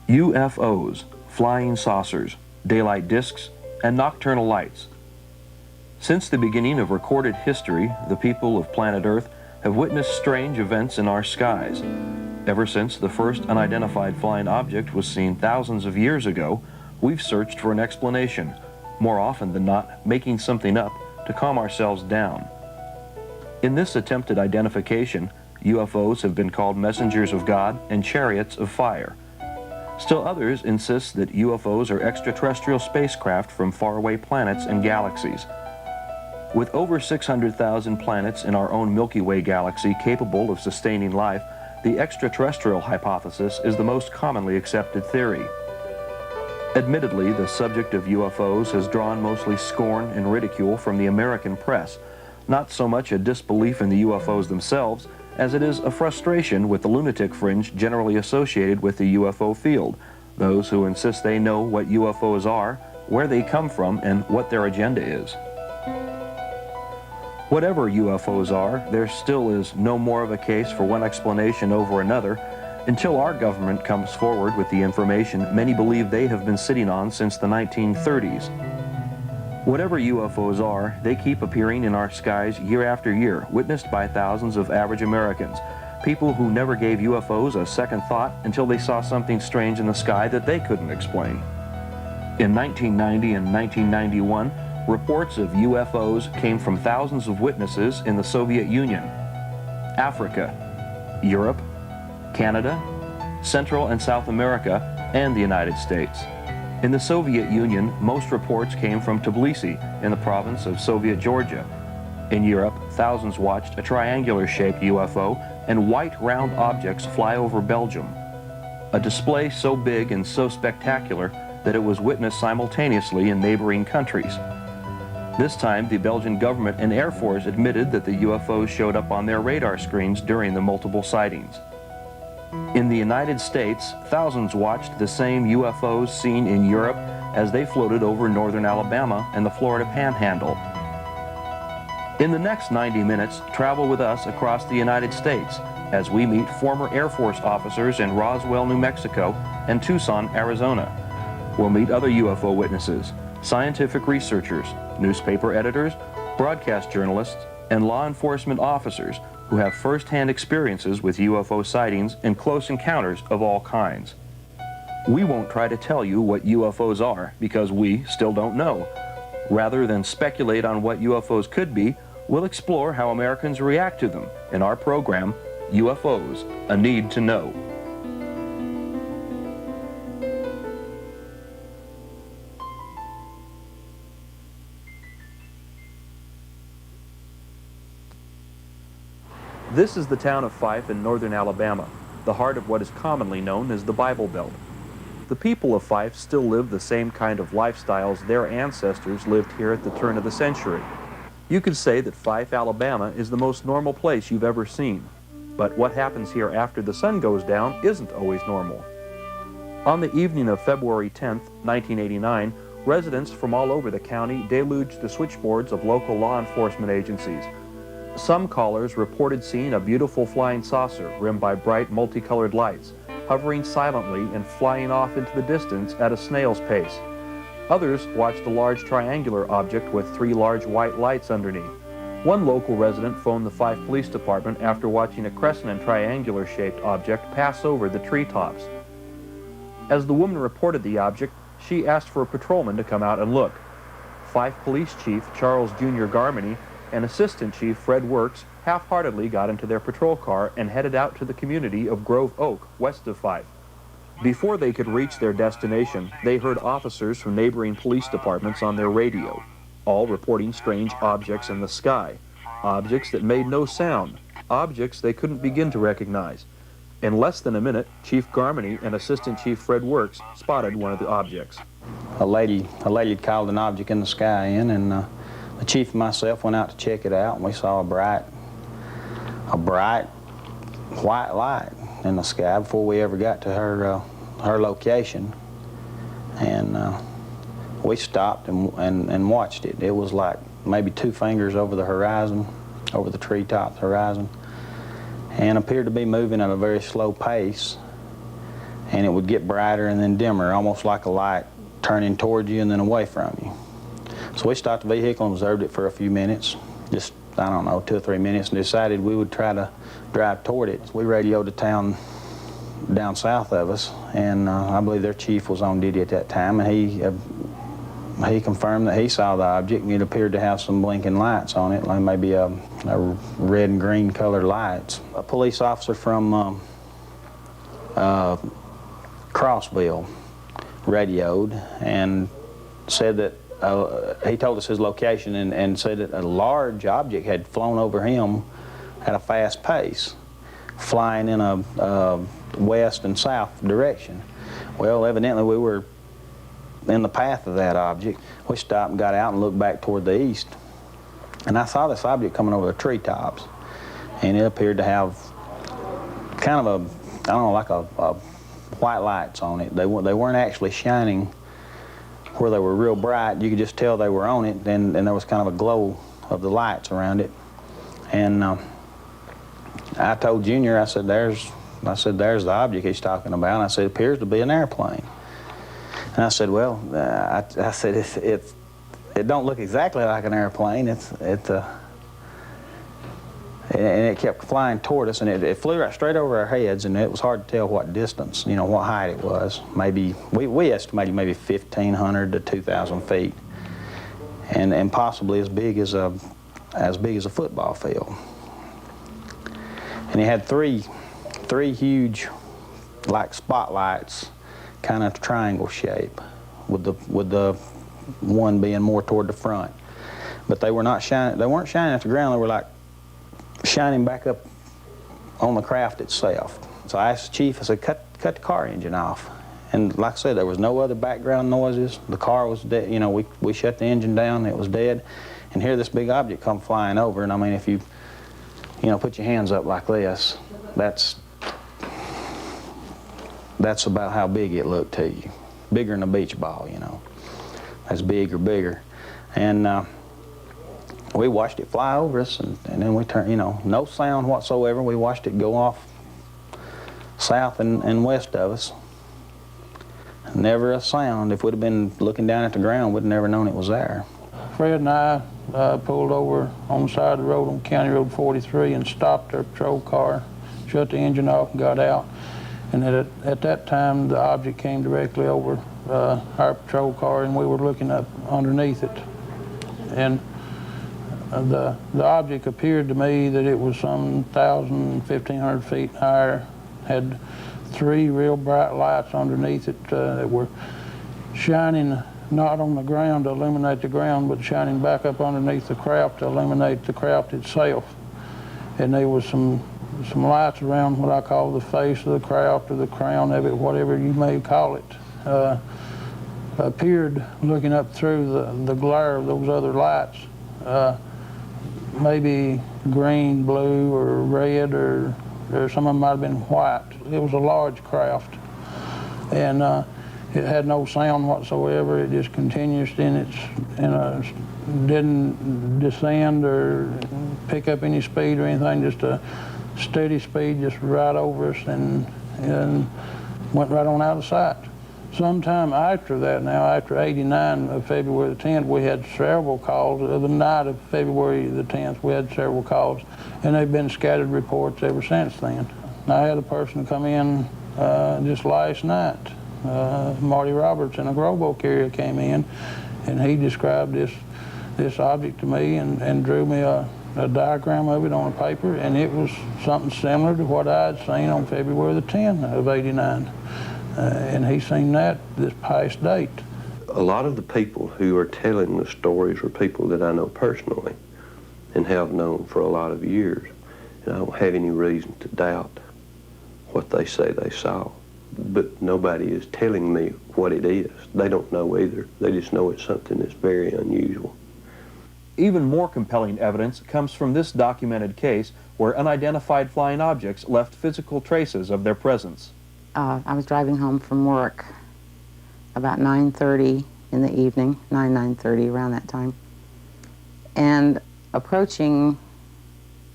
UFOs, flying saucers, daylight discs, and nocturnal lights. Since the beginning of recorded history, the people of planet Earth have witnessed strange events in our skies. Ever since the first unidentified flying object was seen thousands of years ago, we've searched for an explanation, more often than not making something up to calm ourselves down. In this attempted identification, UFOs have been called messengers of God and chariots of fire. Still others insist that UFOs are extraterrestrial spacecraft from faraway planets and galaxies. With over 600,000 planets in our own Milky Way galaxy capable of sustaining life, the extraterrestrial hypothesis is the most commonly accepted theory. Admittedly, the subject of UFOs has drawn mostly scorn and ridicule from the American press, not so much a disbelief in the UFOs themselves as it is a frustration with the lunatic fringe generally associated with the UFO field, those who insist they know what UFOs are, where they come from, and what their agenda is. Whatever UFOs are, there still is no more of a case for one explanation over another until our government comes forward with the information many believe they have been sitting on since the 1930s. Whatever UFOs are, they keep appearing in our skies year after year, witnessed by thousands of average Americans, people who never gave UFOs a second thought until they saw something strange in the sky that they couldn't explain. In 1990 and 1991, reports of UFOs came from thousands of witnesses in the Soviet Union, Africa, Europe, Canada, Central and South America, and the United States. In the Soviet Union, most reports came from Tbilisi in the province of Soviet Georgia. In Europe, thousands watched a triangular-shaped UFO and white round objects fly over Belgium. A display so big and so spectacular that it was witnessed simultaneously in neighboring countries. This time, the Belgian government and Air Force admitted that the UFOs showed up on their radar screens during the multiple sightings. In the United States, thousands watched the same UFOs seen in Europe as they floated over northern Alabama and the Florida Panhandle. In the next 90 minutes, travel with us across the United States as we meet former Air Force officers in Roswell, New Mexico and Tucson, Arizona. We'll meet other UFO witnesses, scientific researchers, newspaper editors, broadcast journalists, and law enforcement officers who have first-hand experiences with UFO sightings and close encounters of all kinds. We won't try to tell you what UFOs are because we still don't know. Rather than speculate on what UFOs could be, we'll explore how Americans react to them in our program, UFOs, A Need to Know. This is the town of Fife in northern Alabama, the heart of what is commonly known as the Bible Belt. The people of Fife still live the same kind of lifestyles their ancestors lived here at the turn of the century. You could say that Fife, Alabama is the most normal place you've ever seen. But what happens here after the sun goes down isn't always normal. On the evening of February 10, 1989, residents from all over the county deluged the switchboards of local law enforcement agencies. Some callers reported seeing a beautiful flying saucer rimmed by bright multicolored lights, hovering silently and flying off into the distance at a snail's pace. Others watched a large triangular object with 3 large white lights underneath. One local resident phoned the Fife Police Department after watching a crescent and triangular-shaped object pass over the treetops. As the woman reported the object, she asked for a patrolman to come out and look. Fife Police Chief Charles Jr. Garmany and Assistant Chief Fred Works half-heartedly got into their patrol car and headed out to the community of Grove Oak, west of Fife. Before they could reach their destination, they heard officers from neighboring police departments on their radio, all reporting strange objects in the sky, objects that made no sound, objects they couldn't begin to recognize. In less than a minute, Chief Garmany and Assistant Chief Fred Works spotted one of the objects. A lady had called an object in the sky in, and the chief and myself went out to check it out, and we saw a bright white light in the sky before we ever got to her location. And we stopped and watched it. It was like maybe 2 fingers over the horizon, over the treetop horizon, and appeared to be moving at a very slow pace. and it would get brighter and then dimmer, almost like a light turning toward you and then away from you. So we stopped the vehicle and observed it for a few minutes, just, I don't know, 2 or 3 minutes, and decided we would try to drive toward it. We radioed the town down south of us, and I believe their chief was on duty at that time, and he confirmed that he saw the object, and it appeared to have some blinking lights on it, like maybe a red and green colored lights. A police officer from Crossville radioed and said that he told us his location and said that a large object had flown over him at a fast pace, flying in a west and south direction. Well, evidently we were in the path of that object. We stopped and got out and looked back toward the east, and I saw this object coming over the treetops, and it appeared to have kind of a, I don't know, like a white lights on it. They weren't actually shining where they were real bright. You could just tell they were on it, and there was kind of a glow of the lights around it. And I told Junior, I said, there's the object he's talking about. And I said, it appears to be an airplane. And I said, well, I said, it don't look exactly like an airplane. And it kept flying toward us, and it flew right straight over our heads, and it was hard to tell what distance, you know, what height it was. Maybe, we estimated maybe 1,500 to 2,000 feet, and possibly as big as a football field. And it had three huge, like spotlights, kind of triangle shape, with the one being more toward the front. But they were not shining. They weren't shining at the ground. They were like shining back up on the craft itself. So I asked the chief, I said, cut the car engine off. And like I said, there was no other background noises. The car was dead. You know, we shut the engine down, it was dead. And here this big object come flying over, and I mean, if you put your hands up like this, that's about how big it looked to you. Bigger than a beach ball, you know. That's big or bigger. And we watched it fly over us, and then we turned, you know, no sound whatsoever. We watched it go off south and west of us. Never a sound. If we'd have been looking down at the ground, we'd have never known it was there. Fred and I pulled over on the side of the road on County Road 43 and stopped our patrol car, shut the engine off and got out. And at that time, the object came directly over our patrol car, and we were looking up underneath it. And the object appeared to me that it was some 1,000, 1,500 feet higher, had 3 real bright lights underneath it that were shining not on the ground to illuminate the ground, but shining back up underneath the craft to illuminate the craft itself. And there was some lights around what I call the face of the craft or the crown of it, whatever you may call it, appeared looking up through the glare of those other lights. Maybe green, blue, or red, or some of them might have been white. It was a large craft, and it had no sound whatsoever. It just continued didn't descend or pick up any speed or anything, just a steady speed, just right over us, and went right on out of sight. Sometime after that, now after '89, of February the 10th, we had several calls. The night of February the 10th, we had several calls, and they've been scattered reports ever since then. I had a person come in just last night. Marty Roberts in the Grove Oak area came in, and he described this object to me and drew me a diagram of it on a paper, and it was something similar to what I had seen on February the 10th of '89. And he's seen that this past date. A lot of the people who are telling the stories are people that I know personally and have known for a lot of years. And I don't have any reason to doubt what they say they saw. But nobody is telling me what it is. They don't know either. They just know it's something that's very unusual. Even more compelling evidence comes from this documented case where unidentified flying objects left physical traces of their presence. I was driving home from work about 9:30 in the evening, 9:30, around that time. And approaching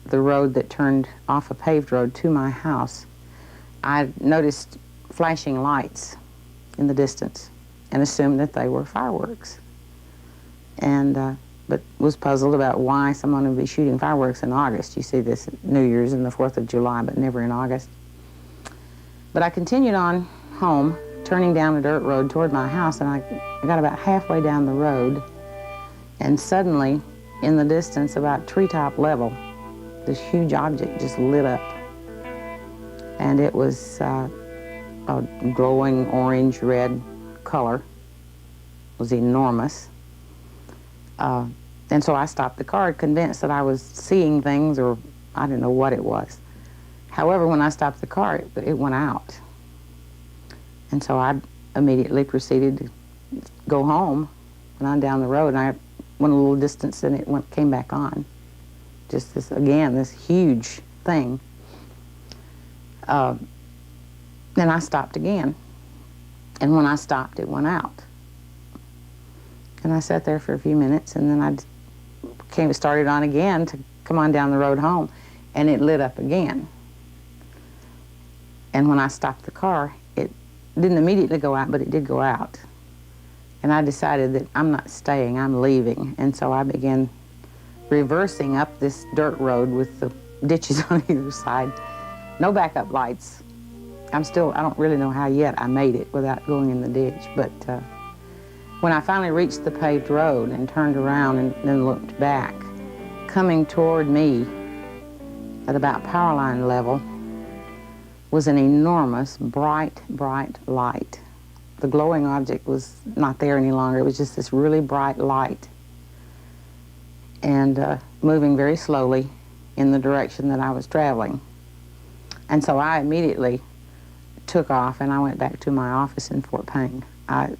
the road that turned off a paved road to my house, I noticed flashing lights in the distance and assumed that they were fireworks. And but was puzzled about why someone would be shooting fireworks in August. You see this at New Year's and the 4th of July, but never in August. But I continued on home, turning down a dirt road toward my house, and I got about halfway down the road, and suddenly, in the distance, about treetop level, this huge object just lit up. And it was a glowing orange-red color. It was enormous. And so I stopped the car, convinced that I was seeing things, or I didn't know what it was. However, when I stopped the car, it went out. And so I immediately proceeded to go home, went on down the road, and I went a little distance, and it came back on. Just this, again, this huge thing. Then I stopped again. And when I stopped, it went out. And I sat there for a few minutes, and then I started on again to come on down the road home, and it lit up again. And when I stopped the car, it didn't immediately go out, but it did go out. And I decided that I'm not staying, I'm leaving. And so I began reversing up this dirt road with the ditches on either side. No backup lights. I don't really know how yet I made it without going in the ditch, but when I finally reached the paved road and turned around and then looked back, coming toward me at about power line level was an enormous, bright, bright light. The glowing object was not there any longer. It was just this really bright light, and moving very slowly in the direction that I was traveling. And so I immediately took off, and I went back to my office in Fort Payne. I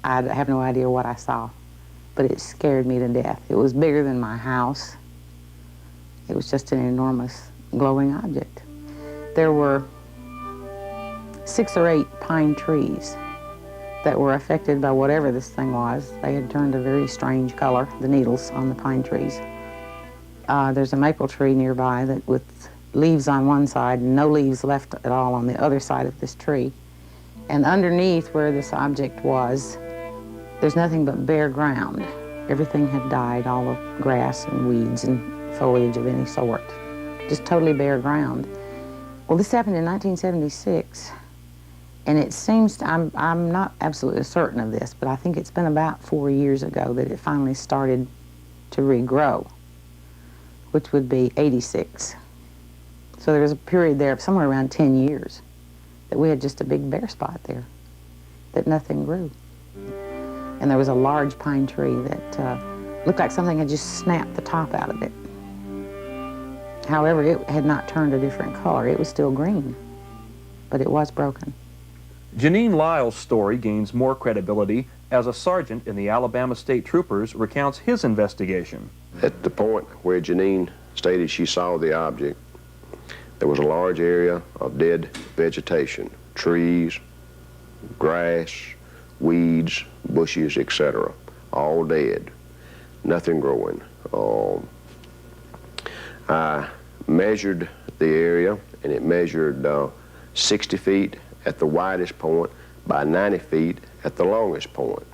have no idea what I saw, but it scared me to death. It was bigger than my house. It was just an enormous glowing object. There were 6 or 8 pine trees that were affected by whatever this thing was. They had turned a very strange color, the needles on the pine trees. There's a maple tree nearby that with leaves on one side and no leaves left at all on the other side of this tree. And underneath where this object was, there's nothing but bare ground. Everything had died, all the grass and weeds and foliage of any sort. Just totally bare ground. Well, this happened in 1976, and it seems, I'm not absolutely certain of this, but I think it's been about 4 years ago that it finally started to regrow, which would be 86. So there was a period there of somewhere around 10 years that we had just a big bare spot there, that nothing grew. And there was a large pine tree that looked like something had just snapped the top out of it. However, it had not turned a different color. It was still green, but it was broken. Janine Lyle's story gains more credibility as a sergeant in the Alabama State Troopers recounts his investigation. At the point where Janine stated she saw the object, there was a large area of dead vegetation, trees, grass, weeds, bushes, etc., all dead, nothing growing. I measured the area, and it measured 60 feet at the widest point by 90 feet at the longest point.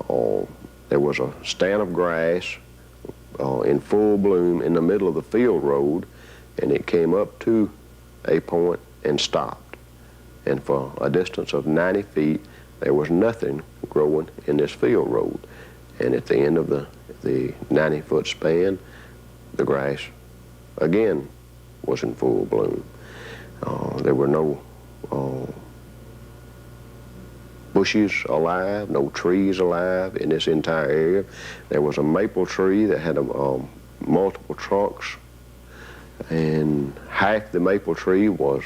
There was a stand of grass in full bloom in the middle of the field road, and it came up to a point and stopped. And for a distance of 90 feet, there was nothing growing in this field road. And at the end of the 90-foot span, the grass again was in full bloom. There were no bushes alive, no trees alive in this entire area. There was a maple tree that had multiple trunks, and half the maple tree was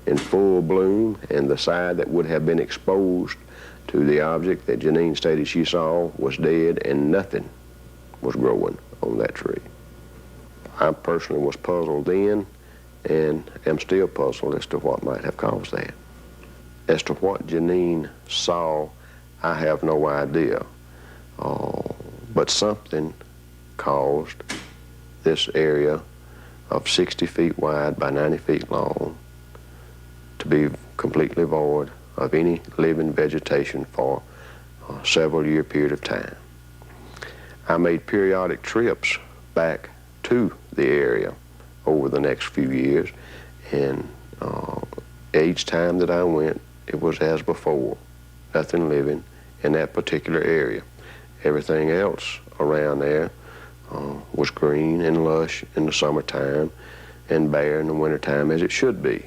in full bloom, and the side that would have been exposed to the object that Janine stated she saw was dead, and nothing was growing on that tree. I personally was puzzled then, and am still puzzled as to what might have caused that. As to what Janine saw, I have no idea. But something caused this area of 60 feet wide by 90 feet long to be completely void of any living vegetation for a several-year period of time. I made periodic trips back to the area over the next few years, and each time that I went, it was as before, nothing living in that particular area. Everything else around there was green and lush in the summertime and bare in the wintertime, as it should be.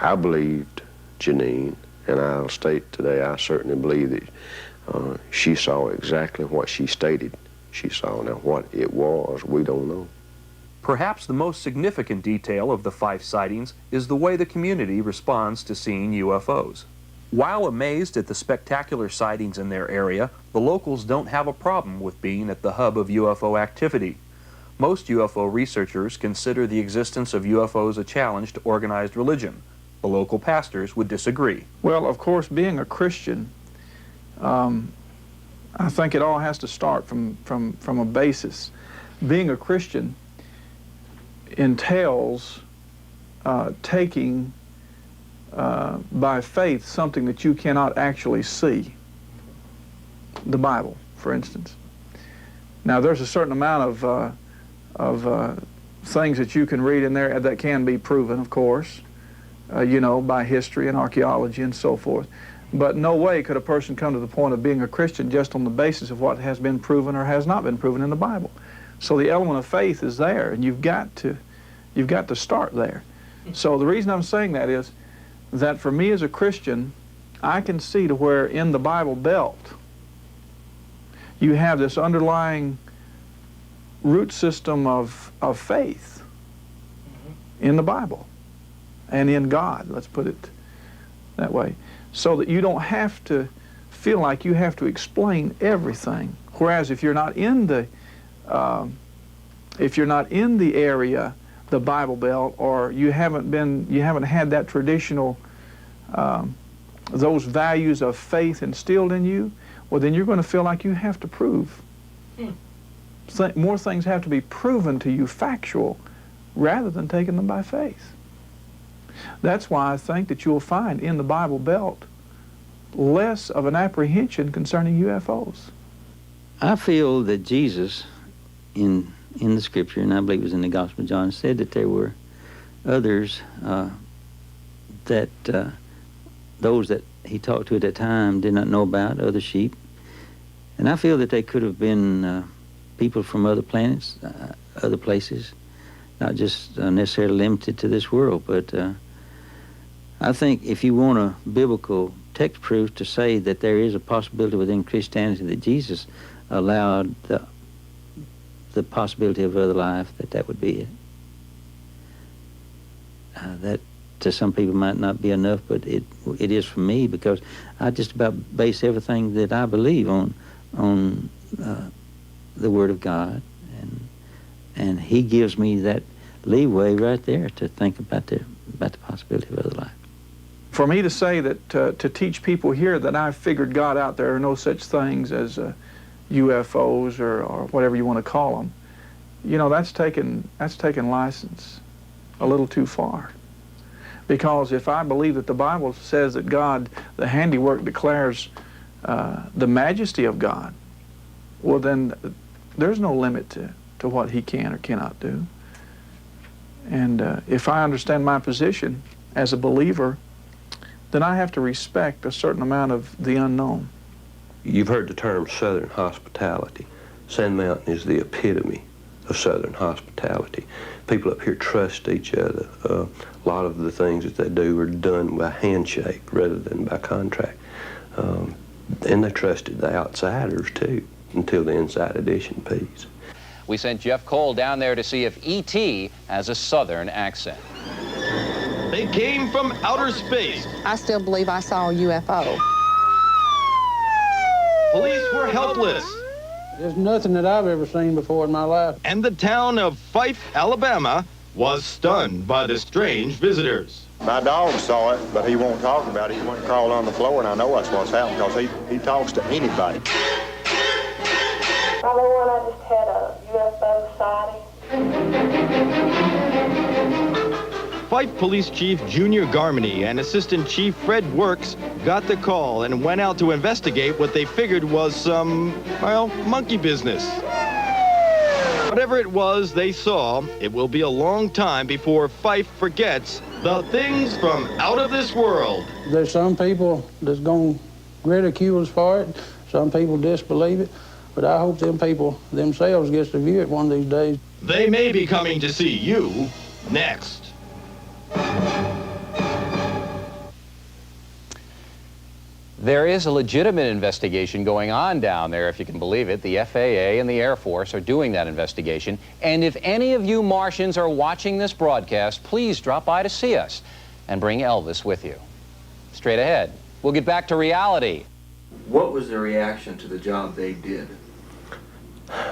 I believed Janine, and I'll state today I certainly believe that she saw exactly what she stated she saw. Now, what it was, we don't know. Perhaps the most significant detail of the Fife sightings is the way the community responds to seeing UFOs. While amazed at the spectacular sightings in their area, the locals don't have a problem with being at the hub of UFO activity. Most UFO researchers consider the existence of UFOs a challenge to organized religion. The local pastors would disagree. Well, of course, being a Christian, I think it all has to start from a basis. Being a Christian entails taking by faith something that you cannot actually see. The Bible, for instance. Now, there's a certain amount of things that you can read in there that can be proven, of course, you know, by history and archaeology and so forth. But no way could a person come to the point of being a Christian just on the basis of what has been proven or has not been proven in the Bible. So the element of faith is there, and you've got to start there. So the reason I'm saying that is that for me as a Christian, I can see to where in the Bible Belt you have this underlying root system of faith in the Bible and in God, let's put it that way, so that you don't have to feel like you have to explain everything. Whereas if you're not in the area, the Bible Belt, or you haven't had that traditional those values of faith instilled in you, well, then you're going to feel like you have to prove. More things have to be proven to you factual rather than taking them by faith. That's why I think that you'll find in the Bible Belt less of an apprehension concerning UFOs. I feel that Jesus, in the Scripture, and I believe it was in the Gospel of John, said that there were others that those that he talked to at that time did not know about, other sheep. And I feel that they could have been people from other planets, other places, not just necessarily limited to this world. But I think if you want a biblical text proof to say that there is a possibility within Christianity that Jesus allowed the possibility of other life, that would be it. That to some people might not be enough, but it is for me, because I just about base everything that I believe on the Word of God, and He gives me that leeway right there to think about the possibility of other life. For me to say that to teach people here that I've figured God out, there are no such things as UFOs or whatever you want to call them, you know, that's taken license a little too far. Because if I believe that the Bible says that God, the handiwork declares the majesty of God, well then there's no limit to what He can or cannot do. And if I understand my position as a believer, then I have to respect a certain amount of the unknown. You've heard the term Southern hospitality. Sand Mountain is the epitome of Southern hospitality. People up here trust each other. A lot of the things that they do are done by handshake rather than by contract. And they trusted the outsiders too, until the inside edition piece. We sent Jeff Cole down there to see if E.T. has a Southern accent. They came from outer space. I still believe I saw a UFO. Police were helpless. There's nothing that I've ever seen before in my life. And the town of Fife, Alabama, was stunned by the strange visitors. My dog saw it, but he won't talk about it. He went and crawled on the floor, and I know that's what's happened because he talks to anybody. I know when I just had a UFO sighting. Fife Police Chief Junior Garmany and Assistant Chief Fred Works got the call and went out to investigate what they figured was some, well, monkey business. Whatever it was they saw, it will be a long time before Fife forgets the things from out of this world. There's some people that's going to ridicule us for it. Some people disbelieve it. But I hope them people themselves gets to view it one of these days. They may be coming to see you next. There is a legitimate investigation going on down there, if you can believe it. The FAA and the Air Force are doing that investigation. And if any of you Martians are watching this broadcast, please drop by to see us and bring Elvis with you. Straight ahead, we'll get back to reality. What was the reaction to the job they did?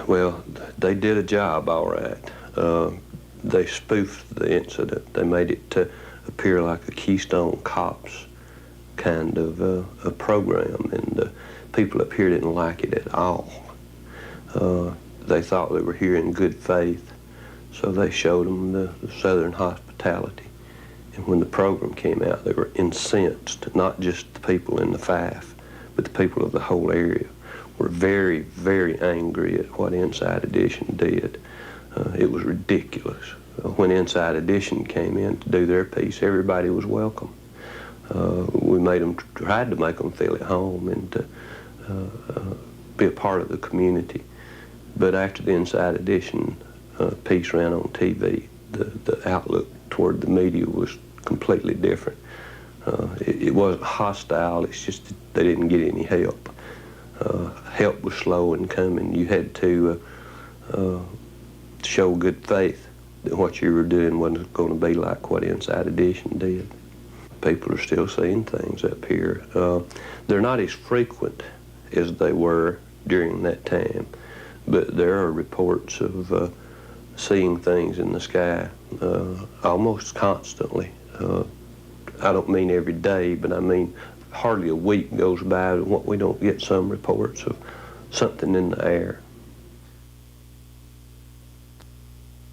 Well, they did a job all right. They spoofed the incident. They made it to appear like a Keystone Cops kind of a program, and people up here didn't like it at all. They thought they were here in good faith, so they showed them the Southern hospitality. And when the program came out, they were incensed, not just the people in the Fife, but the people of the whole area were very, very angry at what Inside Edition did. It was ridiculous. When Inside Edition came in to do their piece, everybody was welcome. We tried to make them feel at home and to be a part of the community. But after the Inside Edition piece ran on TV, the outlook toward the media was completely different. It wasn't hostile, it's just that they didn't get any help. Help was slow in coming. You had to show good faith that what you were doing wasn't going to be like what Inside Edition did. People are still seeing things up here. They're not as frequent as they were during that time, but there are reports of seeing things in the sky almost constantly. I don't mean every day, but I mean hardly a week goes by when we don't get some reports of something in the air.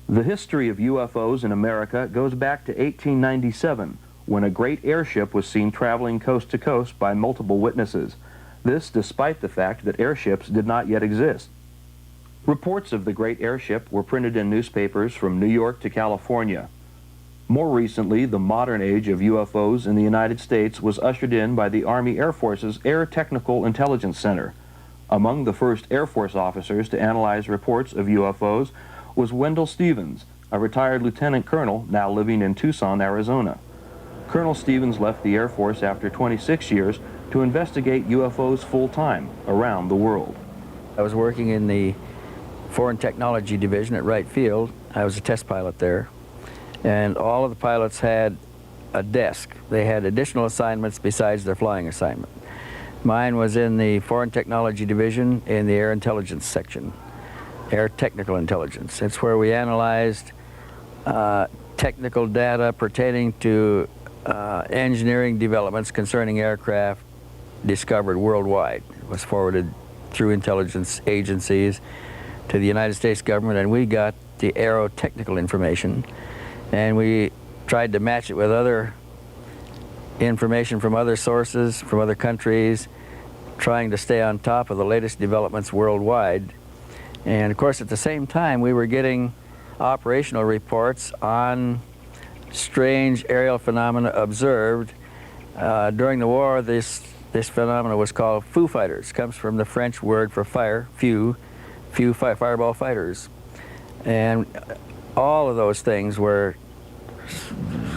The history of UFOs in America goes back to 1897, when a great airship was seen traveling coast to coast by multiple witnesses. This despite the fact that airships did not yet exist. Reports of the great airship were printed in newspapers from New York to California. More recently, the modern age of UFOs in the United States was ushered in by the Army Air Force's Air Technical Intelligence Center. Among the first Air Force officers to analyze reports of UFOs was Wendell Stevens, a retired lieutenant colonel now living in Tucson, Arizona. Colonel Stevens left the Air Force after 26 years to investigate UFOs full-time around the world. I was working in the Foreign Technology Division at Wright Field. I was a test pilot there. And all of the pilots had a desk. They had additional assignments besides their flying assignment. Mine was in the Foreign Technology Division in the Air Intelligence section, Air Technical Intelligence. It's where we analyzed technical data pertaining to engineering developments concerning aircraft discovered worldwide. It was forwarded through intelligence agencies to the United States government, and we got the aerotechnical information, and we tried to match it with other information from other sources, from other countries, trying to stay on top of the latest developments worldwide. And of course, at the same time, we were getting operational reports on strange aerial phenomena observed. During the war, this phenomena was called foo fighters. It comes from the French word for fire, fireball fighters. And all of those things were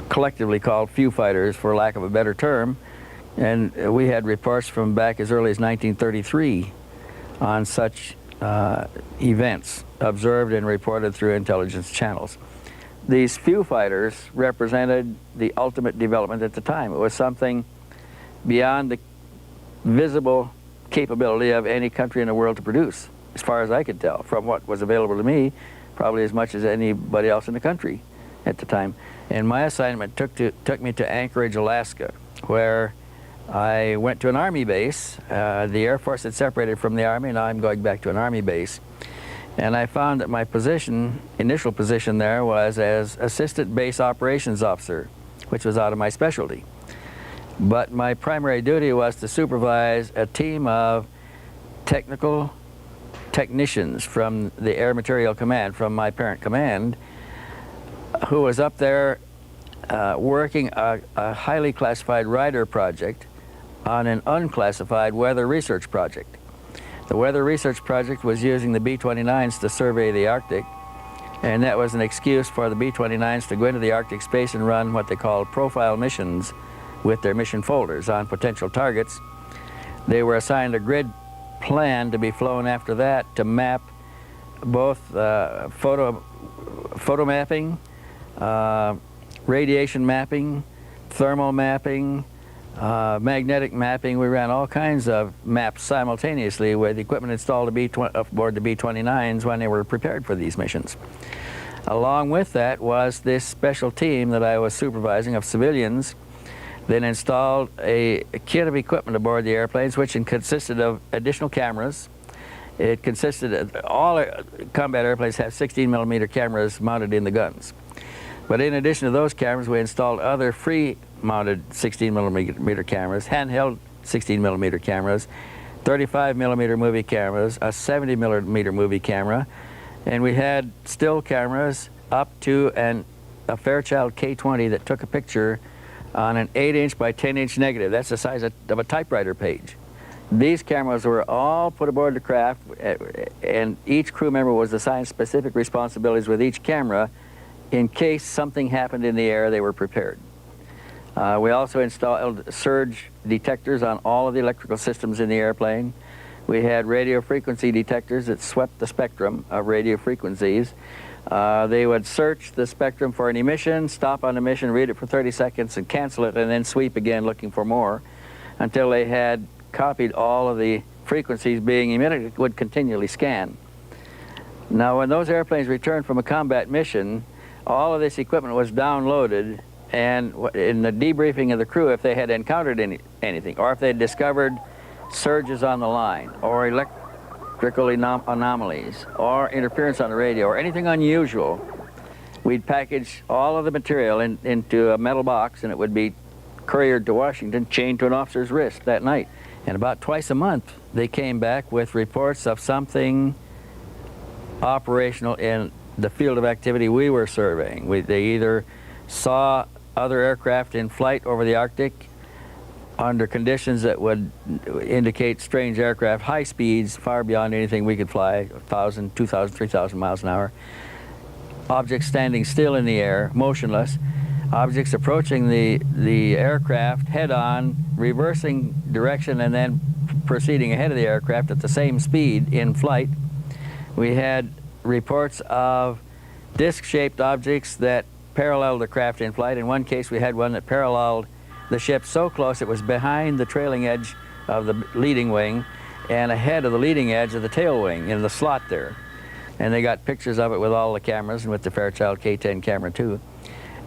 collectively called foo fighters, for lack of a better term. And we had reports from back as early as 1933 on such events observed and reported through intelligence channels. These foo fighters represented the ultimate development at the time. It was something beyond the visible capability of any country in the world to produce, as far as I could tell, from what was available to me, probably as much as anybody else in the country at the time. And my assignment took me to Anchorage, Alaska, where I went to an Army base. The Air Force had separated from the Army, and now I'm going back to an Army base. And I found that my position, initial position there, was as Assistant Base Operations Officer, which was out of my specialty. But my primary duty was to supervise a team of technical technicians from the Air Materiel Command, from my parent command, who was up there working a highly classified radar project on an unclassified weather research project. The weather research project was using the B-29s to survey the Arctic, and that was an excuse for the B-29s to go into the Arctic space and run what they called profile missions with their mission folders on potential targets. They were assigned a grid plan to be flown after that to map both photo mapping, radiation mapping, thermal mapping, magnetic mapping. We ran all kinds of maps simultaneously with equipment installed aboard the B-29s when they were prepared for these missions. Along with that was this special team that I was supervising of civilians that installed a kit of equipment aboard the airplanes, which consisted of additional cameras. It consisted of, all combat airplanes have 16mm cameras mounted in the guns. But in addition to those cameras, we installed other free-mounted 16mm cameras, handheld 16mm cameras, 35mm movie cameras, a 70mm movie camera, and we had still cameras up to a Fairchild K20 that took a picture on an 8-inch by 10-inch negative. That's the size of a typewriter page. These cameras were all put aboard the craft, and each crew member was assigned specific responsibilities with each camera. In case something happened in the air, they were prepared. We also installed surge detectors on all of the electrical systems in the airplane. We had radio frequency detectors that swept the spectrum of radio frequencies. They would search the spectrum for an emission, stop on emission, read it for 30 seconds and cancel it, and then sweep again looking for more until they had copied all of the frequencies being emitted. It would continually scan. Now, when those airplanes returned from a combat mission, all of this equipment was downloaded, and in the debriefing of the crew, if they had encountered anything, or if they had discovered surges on the line, or electrical anomalies, or interference on the radio, or anything unusual, we'd package all of the material into a metal box, and it would be couriered to Washington, chained to an officer's wrist that night. And about twice a month, they came back with reports of something operational in the field of activity we were surveying. They either saw other aircraft in flight over the Arctic under conditions that would indicate strange aircraft, high speeds, far beyond anything we could fly, 1,000, 2,000, 3,000 miles an hour. Objects standing still in the air, motionless. Objects approaching the aircraft head-on, reversing direction and then proceeding ahead of the aircraft at the same speed in flight. We had reports of disc-shaped objects that paralleled the craft in flight. In one case, we had one that paralleled the ship so close it was behind the trailing edge of the leading wing and ahead of the leading edge of the tail wing in the slot there. And they got pictures of it with all the cameras and with the Fairchild K10 camera too.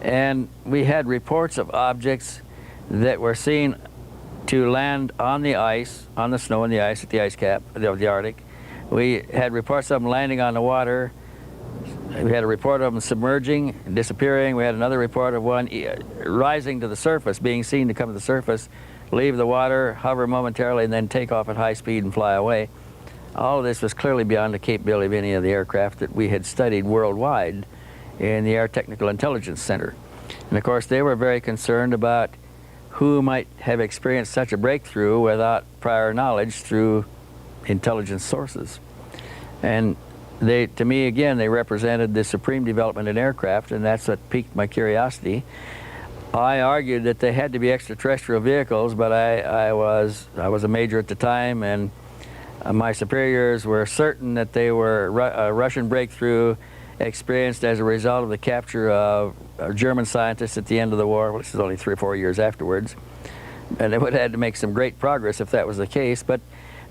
And we had reports of objects that were seen to land on the ice, on the snow and the ice at the ice cap of the Arctic. We had reports of them landing on the water. We had a report of them submerging and disappearing. We had another report of one rising to the surface, being seen to come to the surface, leave the water, hover momentarily, and then take off at high speed and fly away. All of this was clearly beyond the capability of any of the aircraft that we had studied worldwide in the Air Technical Intelligence Center. And of course, they were very concerned about who might have experienced such a breakthrough without prior knowledge through intelligence sources. And they, to me, again, they represented the supreme development in aircraft, and that's what piqued my curiosity. I argued that they had to be extraterrestrial vehicles, but I was a major at the time, and my superiors were certain that they were a Russian breakthrough experienced as a result of the capture of German scientists at the end of the war. Well, this is only 3 or 4 years afterwards, and they would have had to make some great progress if that was the case. But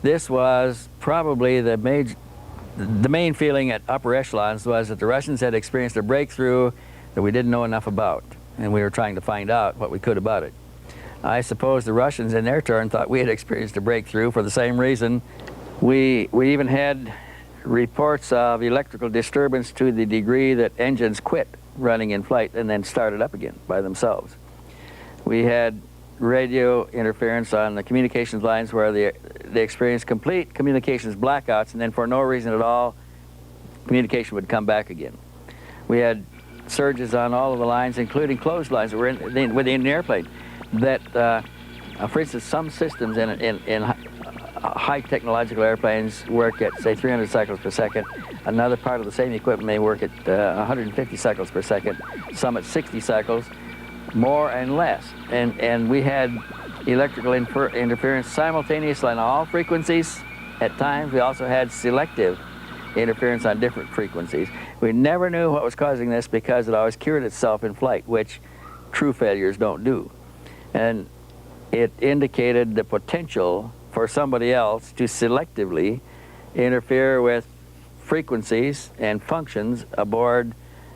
this was probably the main feeling at upper echelons was that the Russians had experienced a breakthrough that we didn't know enough about, and we were trying to find out what we could about it. I suppose the Russians, in their turn, thought we had experienced a breakthrough for the same reason. We even had reports of electrical disturbance to the degree that engines quit running in flight and then started up again by themselves. We had radio interference on the communications lines where they experienced complete communications blackouts, and then for no reason at all, communication would come back again. We had surges on all of the lines, including closed lines that were within the airplane. That, for instance, some systems in high technological airplanes work at, say, 300 cycles per second. Another part of the same equipment may work at 150 cycles per second, some at 60 cycles, more and less. And we had electrical interference simultaneously on all frequencies. At times, we also had selective interference on different frequencies. We never knew what was causing this because it always cured itself in flight, which true failures don't do. And it indicated the potential for somebody else to selectively interfere with frequencies and functions aboard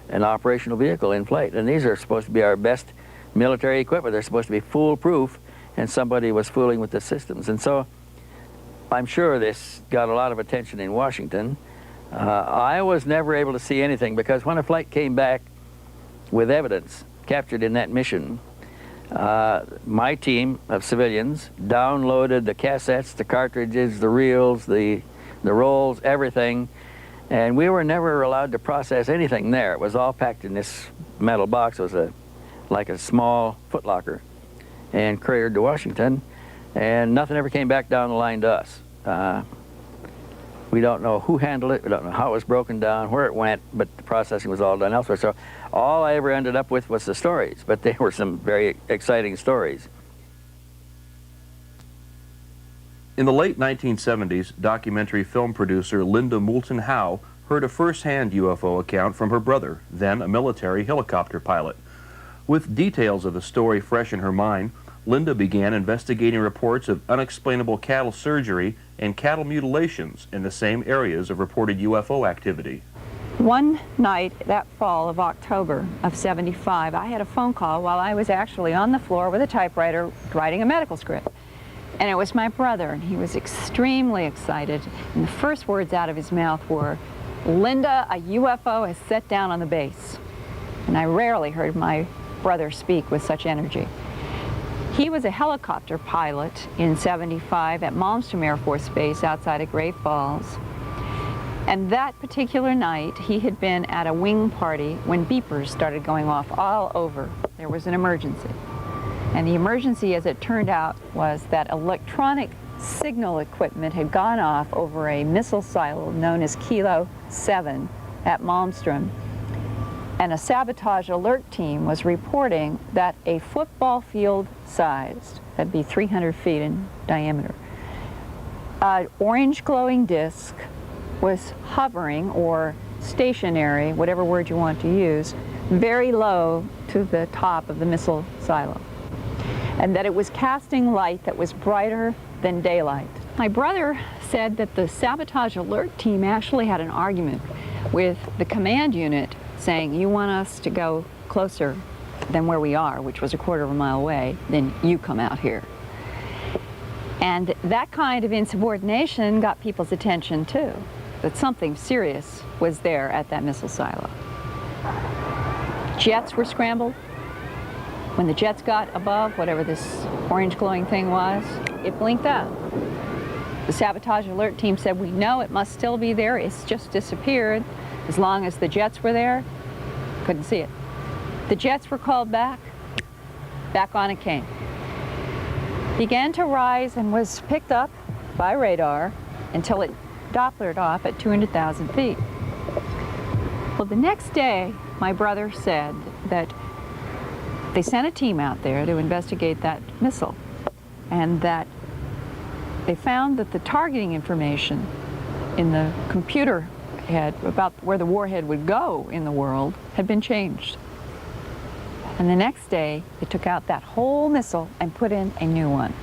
an operational vehicle in flight. And these are supposed to be our best military equipment. They're supposed to be foolproof, and somebody was fooling with the systems. And so I'm sure this got a lot of attention in Washington. I was never able to see anything because when a flight came back with evidence captured in that mission, my team of civilians downloaded the cassettes, the cartridges, the reels, the rolls, everything, and we were never allowed to process anything there. It was all packed in this metal box. It was like a small footlocker, and couriered to Washington, and nothing ever came back down the line to us. We don't know who handled it, we don't know how it was broken down, where it went, but the processing was all done elsewhere. So all I ever ended up with was the stories, but they were some very exciting stories. In the late 1970s, documentary film producer Linda Moulton Howe heard a first-hand UFO account from her brother, then a military helicopter pilot. With details of the story fresh in her mind, Linda began investigating reports of unexplainable cattle surgery and cattle mutilations in the same areas of reported UFO activity. One night that fall of October of '75, I had a phone call while I was actually on the floor with a typewriter writing a medical script. And it was my brother, and he was extremely excited. And the first words out of his mouth were, "Linda, a UFO has set down on the base." And I rarely heard my brother speak with such energy. He was a helicopter pilot in '75 at Malmstrom Air Force Base outside of Great Falls. And that particular night, he had been at a wing party when beepers started going off all over. There was an emergency. And the emergency, as it turned out, was that electronic signal equipment had gone off over a missile silo known as Kilo 7 at Malmstrom. And a sabotage alert team was reporting that a football field sized, that'd be 300 feet in diameter, an orange glowing disc was hovering, or stationary, whatever word you want to use, very low to the top of the missile silo. And that it was casting light that was brighter than daylight. My brother said that the sabotage alert team actually had an argument with the command unit saying, "You want us to go closer than where we are," which was a quarter of a mile away, "then you come out here." And that kind of insubordination got people's attention too, that something serious was there at that missile silo. Jets were scrambled. When the jets got above whatever this orange glowing thing was, it blinked out. The sabotage alert team said, "We know it must still be there, it's just disappeared." As long as the jets were there, couldn't see it. The jets were called back on it came. Began to rise and was picked up by radar until it Dopplered off at 200,000 feet. Well, the next day, my brother said that they sent a team out there to investigate that missile, and that they found that the targeting information in the computer head about where the warhead would go in the world had been changed. And the next day, they took out that whole missile and put in a new one.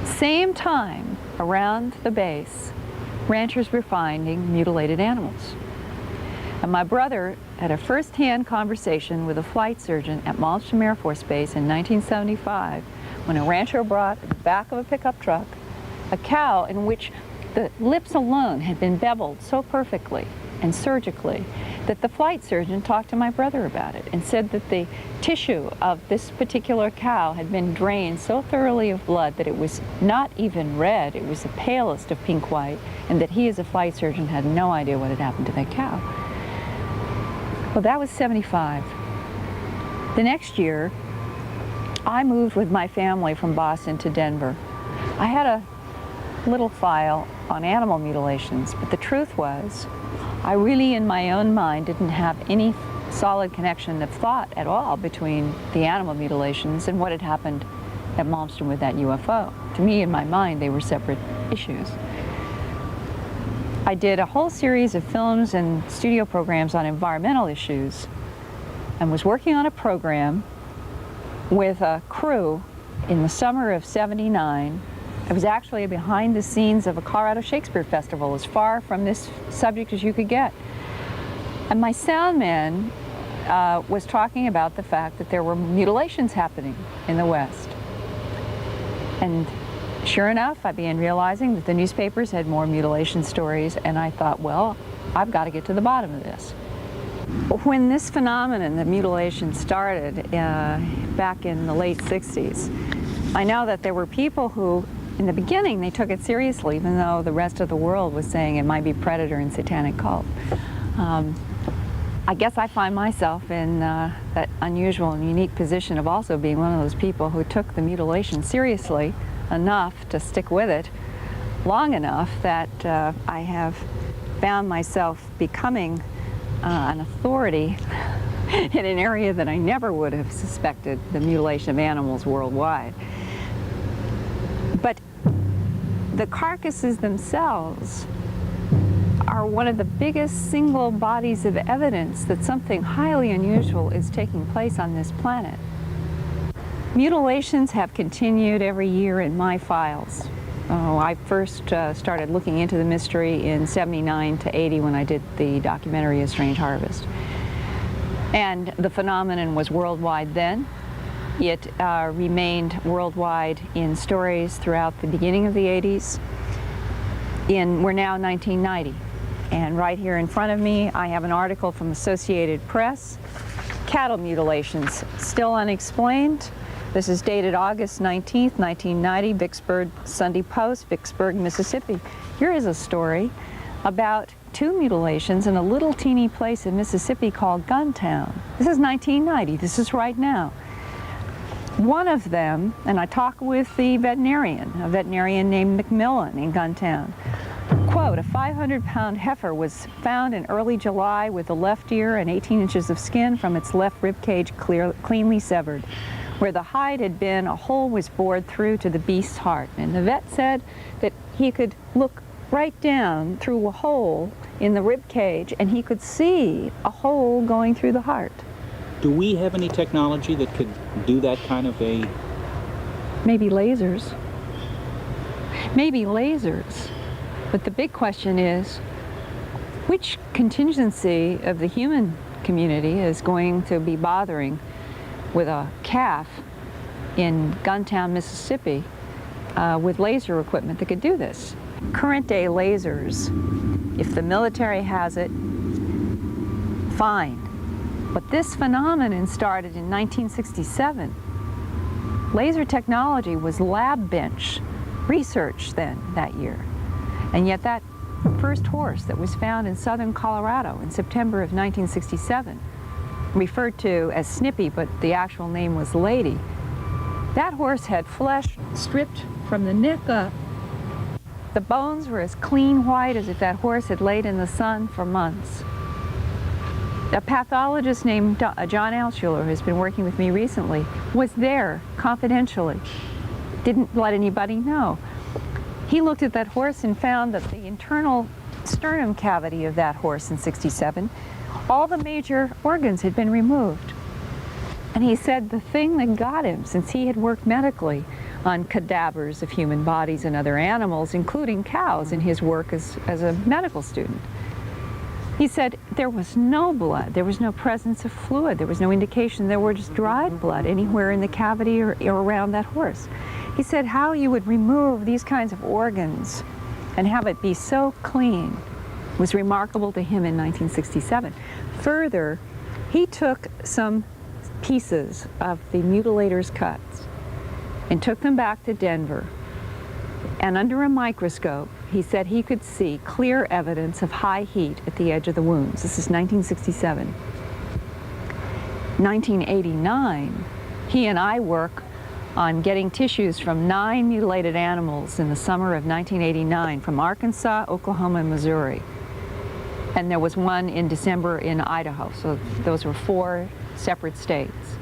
Same time, around the base, ranchers were finding mutilated animals. And my brother had a first-hand conversation with a flight surgeon at Malmstrom Air Force Base in 1975 when a rancher brought in the back of a pickup truck a cow in which The lips alone had been beveled so perfectly and surgically that the flight surgeon talked to my brother about it and said that the tissue of this particular cow had been drained so thoroughly of blood that it was not even red, it was the palest of pink white, and that he as a flight surgeon had no idea what had happened to that cow. Well, that was 75. The next year, I moved with my family from Boston to Denver. I had a little file on animal mutilations, but the truth was, I really, in my own mind, didn't have any solid connection of thought at all between the animal mutilations and what had happened at Malmstrom with that UFO. To me, in my mind, they were separate issues. I did a whole series of films and studio programs on environmental issues and was working on a program with a crew in the summer of '79. I was actually behind the scenes of a Colorado Shakespeare Festival, as far from this subject as you could get. And my sound man was talking about the fact that there were mutilations happening in the West. And sure enough, I began realizing that the newspapers had more mutilation stories, and I thought, well, I've got to get to the bottom of this. When this phenomenon, the mutilation, started back in the late 60s, I know that there were people who, in the beginning, they took it seriously, even though the rest of the world was saying it might be predator and satanic cult. I guess I find myself in that unusual and unique position of also being one of those people who took the mutilation seriously enough to stick with it long enough that I have found myself becoming an authority in an area that I never would have suspected, the mutilation of animals worldwide. But the carcasses themselves are one of the biggest single bodies of evidence that something highly unusual is taking place on this planet. Mutilations have continued every year in my files. I first started looking into the mystery in '79 to '80 when I did the documentary A Strange Harvest. And the phenomenon was worldwide then. It remained worldwide in stories throughout the beginning of the '80s. We're now 1990. And right here in front of me, I have an article from Associated Press. Cattle mutilations, still unexplained. This is dated August 19th, 1990, Vicksburg Sunday Post, Vicksburg, Mississippi. Here is a story about 2 mutilations in a little teeny place in Mississippi called Guntown. This is 1990, this is right now. One of them, and I talk with the veterinarian, a veterinarian named McMillan in Guntown. Quote, a 500-pound heifer was found in early July with the left ear and 18 inches of skin from its left rib cage cleanly severed. Where the hide had been, a hole was bored through to the beast's heart. And the vet said that he could look right down through a hole in the rib cage and he could see a hole going through the heart. Do we have any technology that could do that kind of a... Maybe lasers. Maybe lasers. But the big question is, which contingency of the human community is going to be bothering with a calf in Guntown, Mississippi, with laser equipment that could do this? Current day lasers, if the military has it, fine. But this phenomenon started in 1967. Laser technology was lab bench research then, that year. And yet that first horse that was found in southern Colorado in September of 1967, referred to as Snippy, but the actual name was Lady, that horse had flesh stripped from the neck up. The bones were as clean white as if that horse had laid in the sun for months. A pathologist named John Altshuler, who's been working with me recently, was there confidentially. Didn't let anybody know. He looked at that horse and found that the internal sternum cavity of that horse in '67, all the major organs had been removed. And he said the thing that got him, since he had worked medically on cadavers of human bodies and other animals, including cows in his work as a medical student, he said there was no blood, there was no presence of fluid, there was no indication there was dried blood anywhere in the cavity or around that horse. He said how you would remove these kinds of organs and have it be so clean was remarkable to him in 1967. Further, he took some pieces of the mutilator's cuts and took them back to Denver, and under a microscope he said he could see clear evidence of high heat at the edge of the wounds. This is 1967. 1989, he and I work on getting tissues from 9 mutilated animals in the summer of 1989 from Arkansas, Oklahoma, and Missouri. And there was one in December in Idaho, so those were 4 separate states.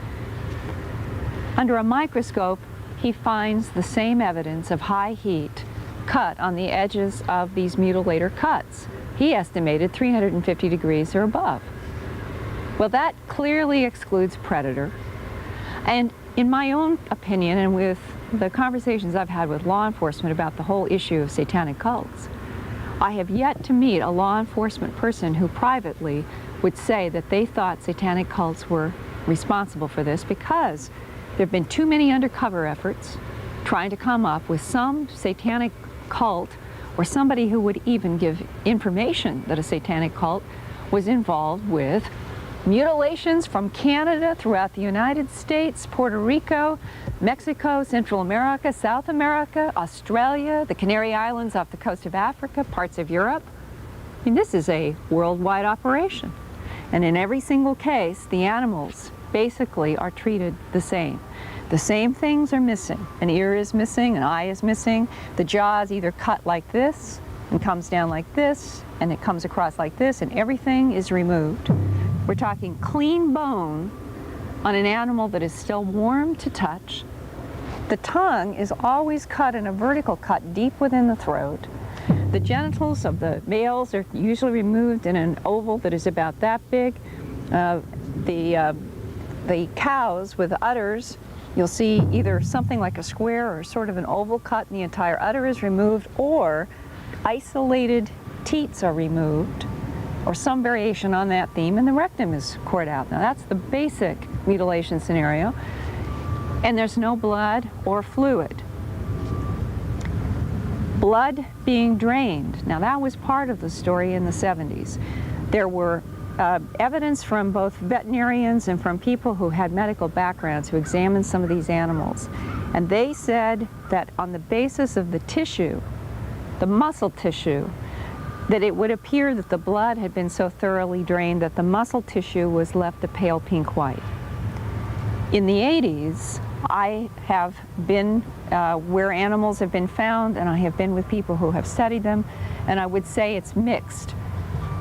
Under a microscope, he finds the same evidence of high heat cut on the edges of these mutilator cuts. He estimated 350 degrees or above. Well, that clearly excludes predator. And in my own opinion, and with the conversations I've had with law enforcement about the whole issue of satanic cults, I have yet to meet a law enforcement person who privately would say that they thought satanic cults were responsible for this, because there have been too many undercover efforts trying to come up with some satanic cult or somebody who would even give information that a satanic cult was involved with mutilations from Canada throughout the United States, Puerto Rico, Mexico, Central America, South America, Australia, the Canary Islands off the coast of Africa, parts of Europe. I mean, this is a worldwide operation. And in every single case, the animals basically are treated the same. The same things are missing. An ear is missing, an eye is missing. The jaw is either cut like this and comes down like this, and it comes across like this, and everything is removed. We're talking clean bone on an animal that is still warm to touch. The tongue is always cut in a vertical cut deep within the throat. The genitals of the males are usually removed in an oval that is about that big. The cows with udders, you'll see either something like a square or sort of an oval cut and the entire udder is removed, or isolated teats are removed, or some variation on that theme, and the rectum is cored out. Now that's the basic mutilation scenario, and there's no blood or fluid. Blood being drained. Now that was part of the story in the 70s. There were evidence from both veterinarians and from people who had medical backgrounds who examined some of these animals, and they said that on the basis of the tissue, the muscle tissue, that it would appear that the blood had been so thoroughly drained that the muscle tissue was left a pale pink white. In the 80s, I have been where animals have been found, and I have been with people who have studied them, and I would say it's mixed.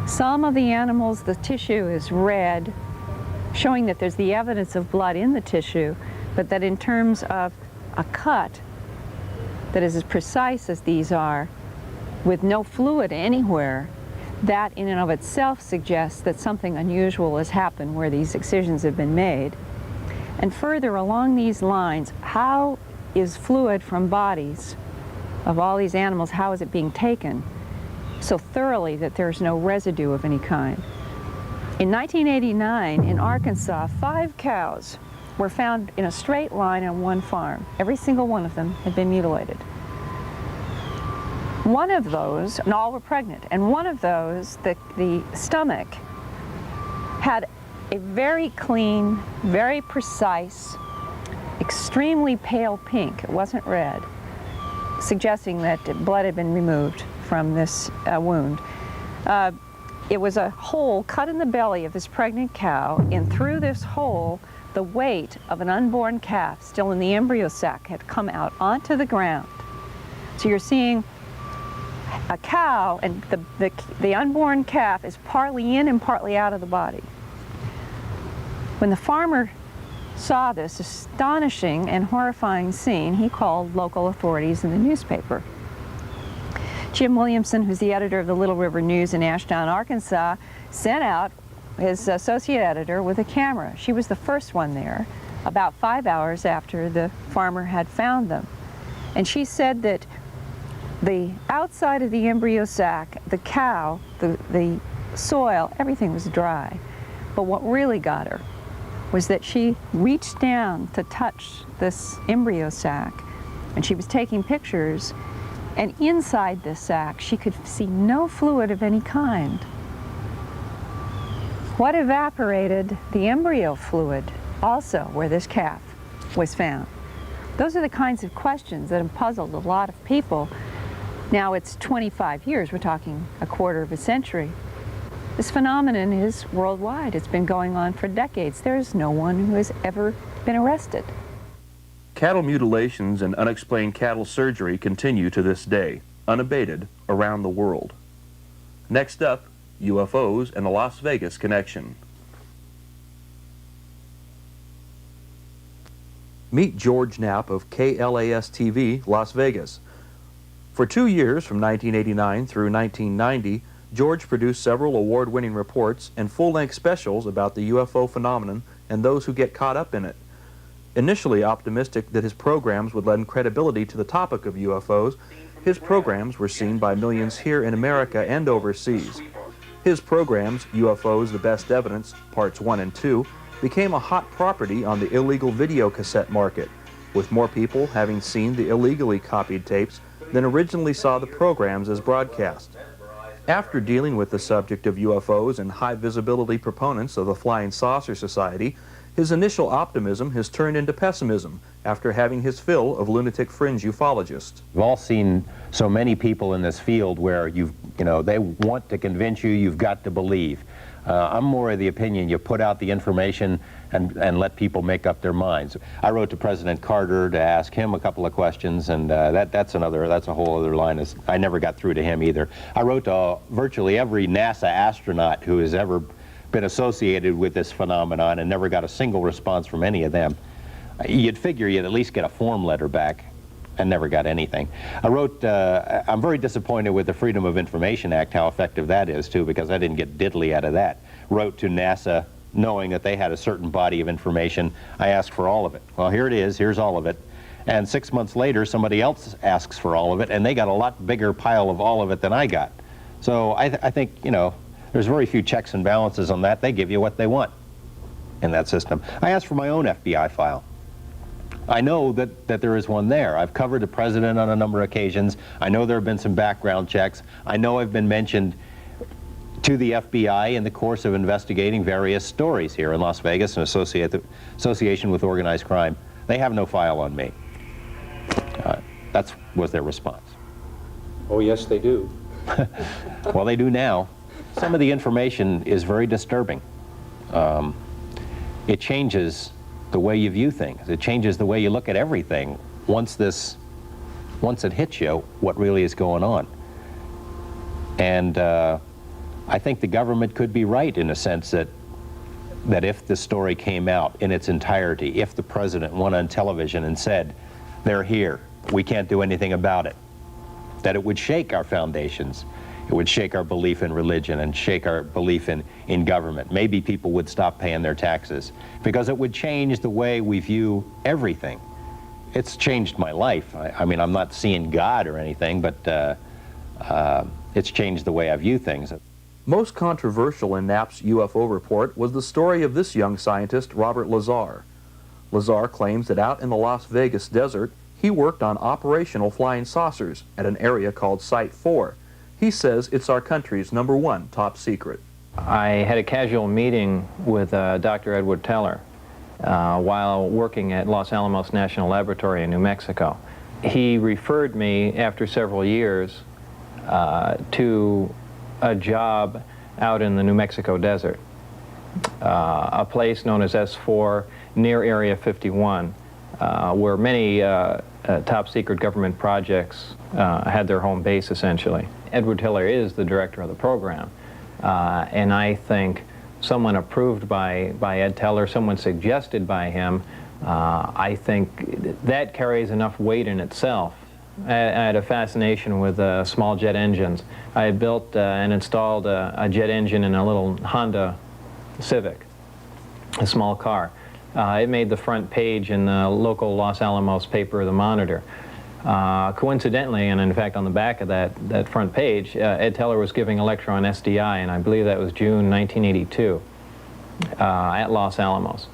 Some of the animals, the tissue is red, showing that there's the evidence of blood in the tissue, but that in terms of a cut that is as precise as these are, with no fluid anywhere, that in and of itself suggests that something unusual has happened where these excisions have been made. And further along these lines, how is fluid from bodies of all these animals, how is it being taken so thoroughly that there's no residue of any kind? In 1989, in Arkansas, 5 cows were found in a straight line on one farm. Every single one of them had been mutilated. One of those, and all were pregnant, and one of those, the stomach, had a very clean, very precise, extremely pale pink. It wasn't red, suggesting that blood had been removed from this wound. It was a hole cut in the belly of this pregnant cow, and through this hole, the weight of an unborn calf, still in the embryo sac, had come out onto the ground. So you're seeing a cow, and the unborn calf is partly in and partly out of the body. When the farmer saw this astonishing and horrifying scene, he called local authorities in the newspaper. Jim Williamson, who's the editor of the Little River News in Ashdown, Arkansas, sent out his associate editor with a camera. She was the first one there, about 5 hours after the farmer had found them. And she said that the outside of the embryo sac, the cow, the soil, everything was dry. But what really got her was that she reached down to touch this embryo sac, and she was taking pictures, And inside this sac, she could see no fluid of any kind. What evaporated the embryo fluid, also where this calf was found? Those are the kinds of questions that have puzzled a lot of people. Now it's 25 years, we're talking a quarter of a century. This phenomenon is worldwide. It's been going on for decades. There's no one who has ever been arrested. Cattle mutilations and unexplained cattle surgery continue to this day, unabated, around the world. Next up, UFOs and the Las Vegas connection. Meet George Knapp of KLAS-TV, Las Vegas. For 2 years, from 1989 through 1990, George produced several award-winning reports and full-length specials about the UFO phenomenon and those who get caught up in it. Initially optimistic that his programs would lend credibility to the topic of UFOs, his programs were seen by millions here in America and overseas. His programs, UFOs The Best Evidence, Parts 1 and 2, became a hot property on the illegal video cassette market, with more people having seen the illegally copied tapes than originally saw the programs as broadcast. After dealing with the subject of UFOs and high-visibility proponents of the Flying Saucer Society, his initial optimism has turned into pessimism after having his fill of lunatic fringe ufologists. We've all seen so many people in this field where they want to convince you you've got to believe. I'm more of the opinion you put out the information and let people make up their minds. I wrote to President Carter to ask him a couple of questions, and that's a whole other line. I never got through to him either. I wrote to virtually every NASA astronaut who has ever been associated with this phenomenon and never got a single response from any of them. You'd figure you'd at least get a form letter back, and never got anything. I wrote, I'm very disappointed with the Freedom of Information Act, how effective that is too, because I didn't get diddly out of that. Wrote to NASA knowing that they had a certain body of information. I asked for all of it. Well, here it is, here's all of it. And 6 months later, somebody else asks for all of it, and they got a lot bigger pile of all of it than I got. So I think, there's very few checks and balances on that. They give you what they want in that system. I asked for my own FBI file. I know that there is one there. I've covered the president on a number of occasions. I know there have been some background checks. I know I've been mentioned to the FBI in the course of investigating various stories here in Las Vegas in association with organized crime. They have no file on me. That was their response. Oh, yes, they do. Well, they do now. Some of the information is very disturbing. It changes the way you view things. It changes the way you look at everything once it hits you what really is going on. And I think the government could be right in a sense that if the story came out in its entirety, if the president went on television and said, they're here, we can't do anything about it, that it would shake our foundations. It would shake our belief in religion and shake our belief in government. Maybe people would stop paying their taxes because it would change the way we view everything. It's changed my life. I mean, I'm not seeing God or anything, but it's changed the way I view things. Most controversial in Knapp's UFO report was the story of this young scientist, Robert Lazar. Lazar claims that out in the Las Vegas desert, he worked on operational flying saucers at an area called Site 4. He says it's our country's #1 top secret. I had a casual meeting with Dr. Edward Teller while working at Los Alamos National Laboratory in New Mexico. He referred me, after several years, to a job out in the New Mexico desert, a place known as S4 near Area 51, where many top secret government projects had their home base, essentially. Edward Teller is the director of the program, and I think someone approved by Ed Teller, someone suggested by him, I think that carries enough weight in itself. I had a fascination with small jet engines. I had built and installed a jet engine in a little Honda Civic, a small car. It made the front page in the local Los Alamos paper, The Monitor. Coincidentally, and in fact on the back of that front page, Ed Teller was giving a lecture on SDI, and I believe that was June 1982 at Los Alamos.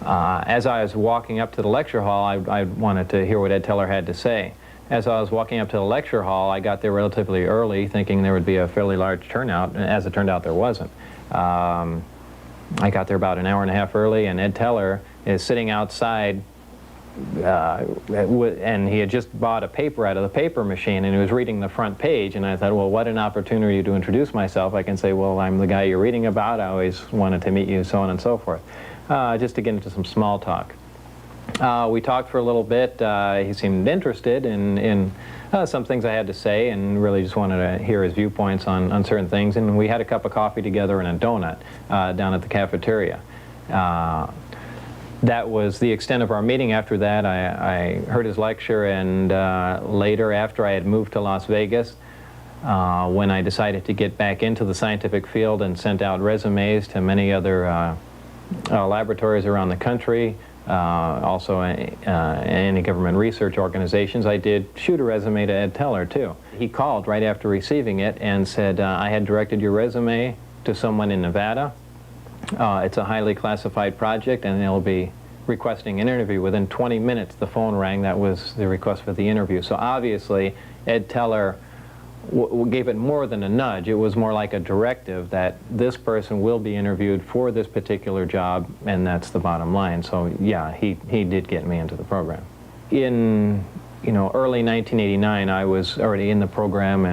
As I was walking up to the lecture hall, I wanted to hear what Ed Teller had to say. As I was walking up to the lecture hall, I got there relatively early, thinking there would be a fairly large turnout, and as it turned out, there wasn't. I got there about an hour and a half early, and Ed Teller is sitting outside, and he had just bought a paper out of the paper machine, and he was reading the front page, and I thought, well, what an opportunity to introduce myself. I can say, well, I'm the guy you're reading about, I always wanted to meet you, so on and so forth, just to get into some small talk. We talked for a little bit. He seemed interested in some things I had to say, and really just wanted to hear his viewpoints on certain things, and we had a cup of coffee together and a donut down at the cafeteria. That was the extent of our meeting. After that, I heard his lecture, and later, after I had moved to Las Vegas, when I decided to get back into the scientific field and sent out resumes to many other laboratories around the country, also any government research organizations, I did shoot a resume to Ed Teller, too. He called right after receiving it and said, I had directed your resume to someone in Nevada. It's a highly classified project, and they'll be requesting an interview. Within 20 minutes, the phone rang. That was the request for the interview. So obviously, Ed Teller gave it more than a nudge. It was more like a directive that this person will be interviewed for this particular job, and that's the bottom line. So yeah, he did get me into the program. In early 1989, I was already in the program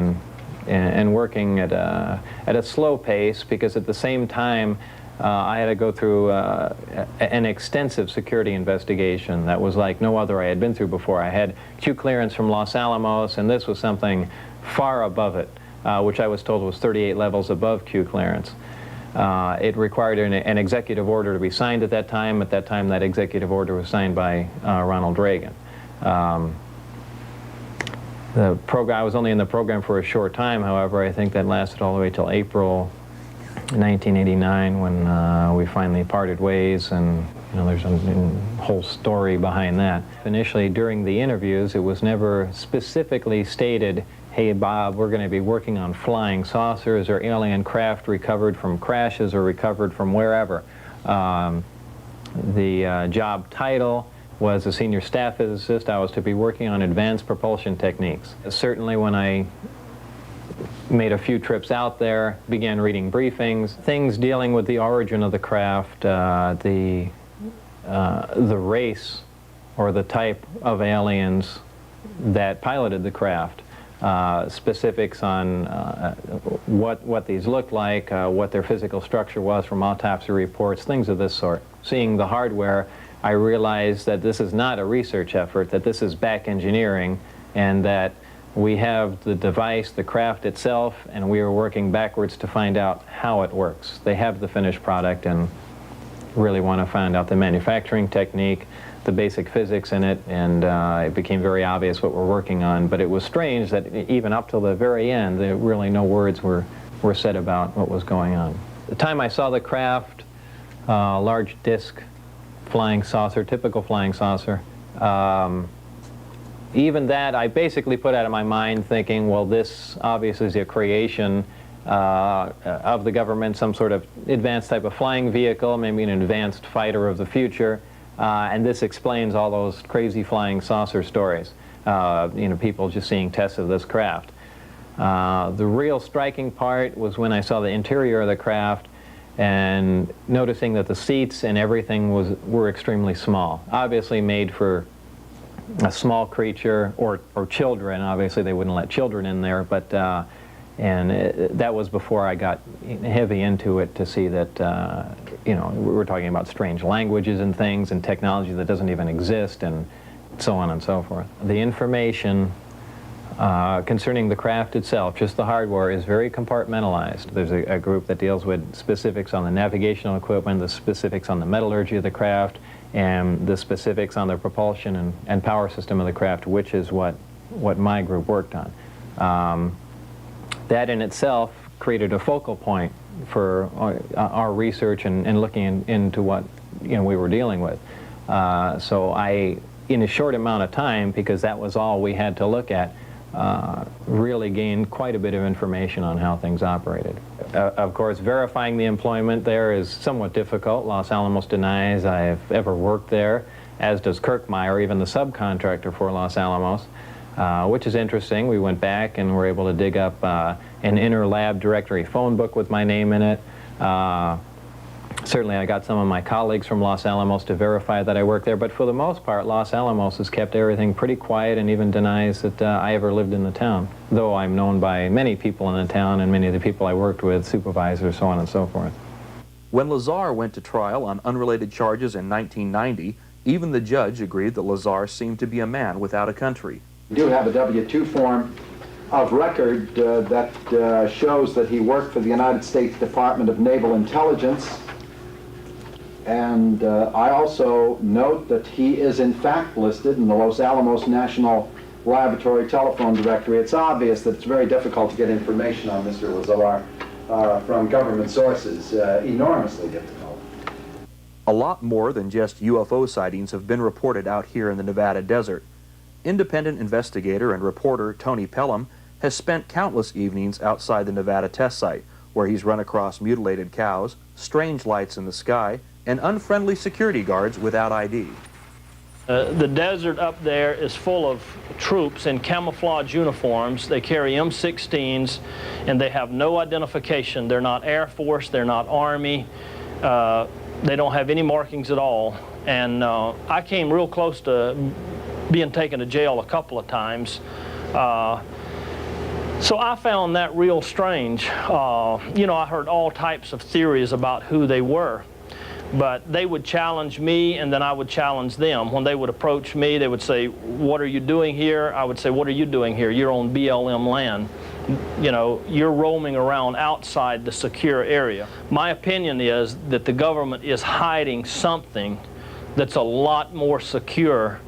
and working at a slow pace, because at the same time I had to go through an extensive security investigation that was like no other I had been through before. I had Q clearance from Los Alamos, and this was something far above it, which I was told was 38 levels above Q clearance. It required an executive order to be signed at that time. At that time, that executive order was signed by Ronald Reagan. The program, I was only in the program for a short time, however. I think that lasted all the way till April 1989, when we finally parted ways, and there's a whole story behind that. Initially, during the interviews, it was never specifically stated, hey Bob, we're going to be working on flying saucers or alien craft recovered from crashes or recovered from wherever. The job title was a senior staff physicist. I was to be working on advanced propulsion techniques. Certainly when I made a few trips out there, began reading briefings, things dealing with the origin of the craft, the race or the type of aliens that piloted the craft, specifics on what these looked like, what their physical structure was from autopsy reports, things of this sort. Seeing the hardware, I realized that this is not a research effort, that this is back engineering, and that we have the device, the craft itself, and we are working backwards to find out how it works. They have the finished product and really want to find out the manufacturing technique, the basic physics in it, and it became very obvious what we're working on. But it was strange that even up till the very end, really no words were said about what was going on. The time I saw the craft, large disc flying saucer, typical flying saucer, even that I basically put out of my mind, thinking, well, this obviously is a creation of the government, some sort of advanced type of flying vehicle, maybe an advanced fighter of the future, and this explains all those crazy flying saucer stories. People just seeing tests of this craft. The real striking part was when I saw the interior of the craft and noticing that the seats and everything were extremely small, obviously made for a small creature or children. Obviously they wouldn't let children in there, but that was before I got heavy into it to see that we're talking about strange languages and things and technology that doesn't even exist, and so on and so forth. The information concerning the craft itself, just the hardware, is very compartmentalized. There's a group that deals with specifics on the navigational equipment, the specifics on the metallurgy of the craft, and the specifics on the propulsion and power system of the craft, which is what my group worked on. That in itself created a focal point for our research and looking into what we were dealing with. So I, in a short amount of time, because that was all we had to look at, really gained quite a bit of information on how things operated. Of course, verifying the employment there is somewhat difficult. Los Alamos denies I've ever worked there, as does Kirkmeyer, even the subcontractor for Los Alamos. which is interesting. We went back and were able to dig up an inter-lab directory phone book with my name in it. Certainly I got some of my colleagues from Los Alamos to verify that I worked there, but for the most part, Los Alamos has kept everything pretty quiet and even denies that I ever lived in the town, though I'm known by many people in the town and many of the people I worked with, supervisors, so on and so forth. When Lazar went to trial on unrelated charges in 1990, even the judge agreed that Lazar seemed to be a man without a country. We do have a W-2 form of record that shows that he worked for the United States Department of Naval Intelligence. And I also note that he is in fact listed in the Los Alamos National Laboratory telephone directory. It's obvious that it's very difficult to get information on Mr. Lazar from government sources, enormously difficult. A lot more than just UFO sightings have been reported out here in the Nevada desert. Independent investigator and reporter Tony Pelham has spent countless evenings outside the Nevada test site, where he's run across mutilated cows, strange lights in the sky, and unfriendly security guards without ID. The desert up there is full of troops in camouflage uniforms. They carry M16s and they have no identification. They're not Air Force, they're not Army, they don't have any markings at all. And I came real close to being taken to jail a couple of times. So I found that real strange. You know, I heard all types of theories about who they were. But they would challenge me, and then I would challenge them. When they would approach me, they would say, "What are you doing here?" I would say, "What are you doing here? You're on BLM land. You know, you're roaming around outside the secure area." My opinion is that the government is hiding something that's a lot more secure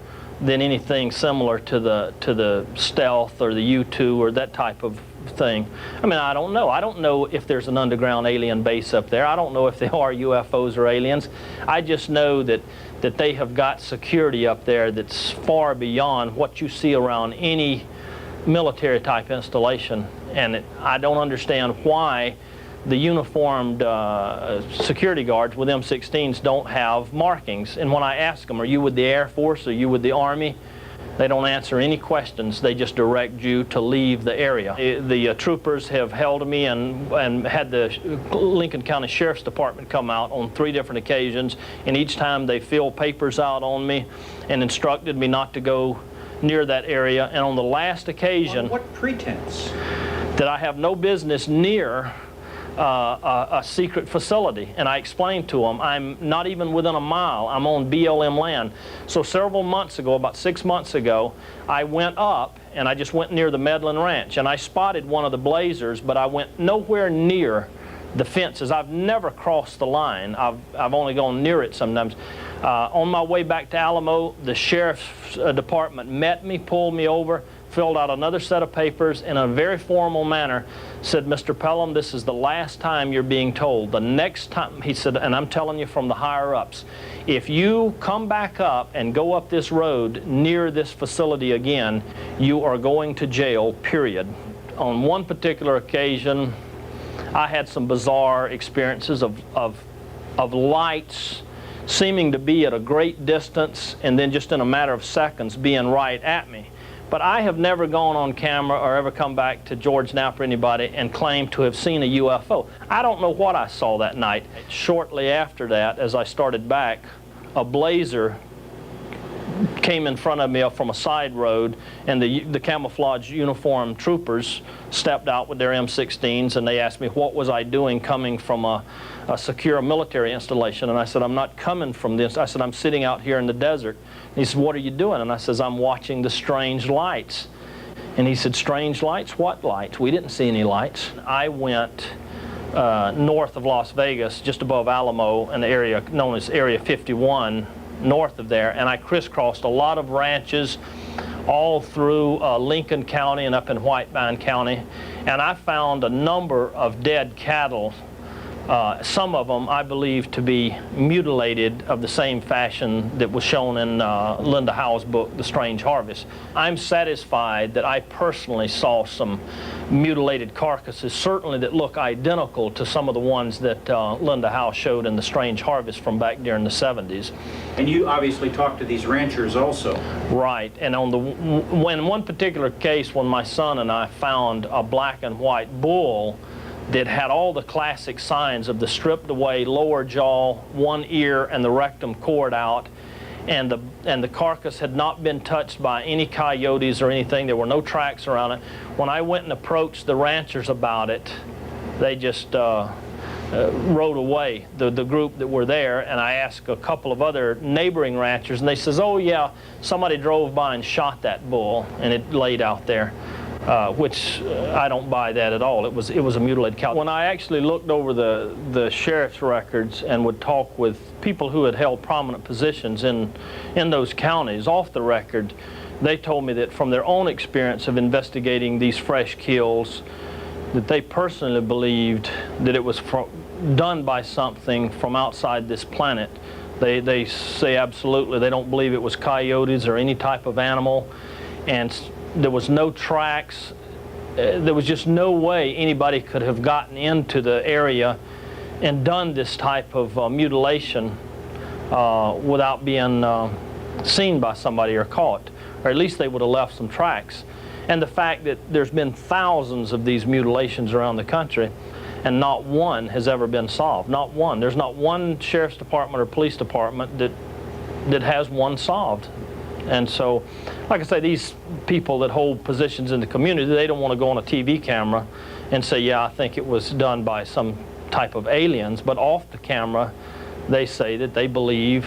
than anything similar to the stealth or the U-2 or that type of thing. I mean, I don't know. I don't know if there's an underground alien base up there. I don't know if they are UFOs or aliens. I just know that they have got security up there that's far beyond what you see around any military type installation. And I don't understand why the uniformed security guards with M16s don't have markings. And when I ask them, "Are you with the Air Force? Are you with the Army?" they don't answer any questions. They just direct you to leave the area. The troopers have held me and had the Lincoln County Sheriff's Department come out on 3 different occasions, and each time they filled papers out on me and instructed me not to go near that area. And on the last occasion, on what pretense? That I have no business near a secret facility. And I explained to them, I'm not even within a mile. I'm on BLM land. So several months ago, about 6 months ago, I went up and I just went near the Medlin Ranch, and I spotted one of the blazers, but I went nowhere near the fences. I've never crossed the line. I've only gone near it sometimes. On my way back to Alamo, the Sheriff's Department met me, pulled me over, filled out another set of papers in a very formal manner, said, "Mr. Pelham, this is the last time you're being told. The next time," he said, "and I'm telling you from the higher-ups, if you come back up and go up this road near this facility again, you are going to jail, period." On one particular occasion, I had some bizarre experiences of lights seeming to be at a great distance and then just in a matter of seconds being right at me. But I have never gone on camera or ever come back to George Knapp or anybody and claimed to have seen a UFO. I don't know what I saw that night. Shortly after that, as I started back, a blazer came in front of me up from a side road, and the camouflage uniformed troopers stepped out with their M16s, and they asked me what was I doing coming from a secure military installation. And I said, "I'm not coming from this." I said, "I'm sitting out here in the desert." And he said, "What are you doing?" And I says, "I'm watching the strange lights." And he said, "Strange lights? What lights? We didn't see any lights." I went north of Las Vegas, just above Alamo, in the area known as Area 51, north of there, and I crisscrossed a lot of ranches all through Lincoln County and up in Whitebine County, and I found a number of dead cattle Some of them I believe to be mutilated of the same fashion that was shown in Linda Howe's book, The Strange Harvest. I'm satisfied that I personally saw some mutilated carcasses, certainly that look identical to some of the ones that Linda Howe showed in The Strange Harvest from back during the 70s. And you obviously talked to these ranchers also. Right, and on when one particular case, when my son and I found a black and white bull that had all the classic signs of the stripped away lower jaw, one ear, and the rectum cord out, and the carcass had not been touched by any coyotes or anything. There were no tracks around it. When I went and approached the ranchers about it, they just rode away, the group that were there, and I asked a couple of other neighboring ranchers, and they says, oh yeah, somebody drove by and shot that bull, and it laid out there. Which I don't buy that at all. It was a mutilated cow. When I actually looked over the sheriff's records and would talk with people who had held prominent positions in those counties off the record, they told me that from their own experience of investigating these fresh kills, that they personally believed that it was done by something from outside this planet. They say absolutely they don't believe it was coyotes or any type of animal, and there was no tracks. There was just no way anybody could have gotten into the area and done this type of mutilation without being seen by somebody or caught, or at least they would have left some tracks. And the fact that there's been thousands of these mutilations around the country and not one has ever been solved. Not one. There's not one sheriff's department or police department that has one solved. And so, like I say, these people that hold positions in the community, they don't want to go on a TV camera and say, yeah, I think it was done by some type of aliens. But off the camera, they say that they believe,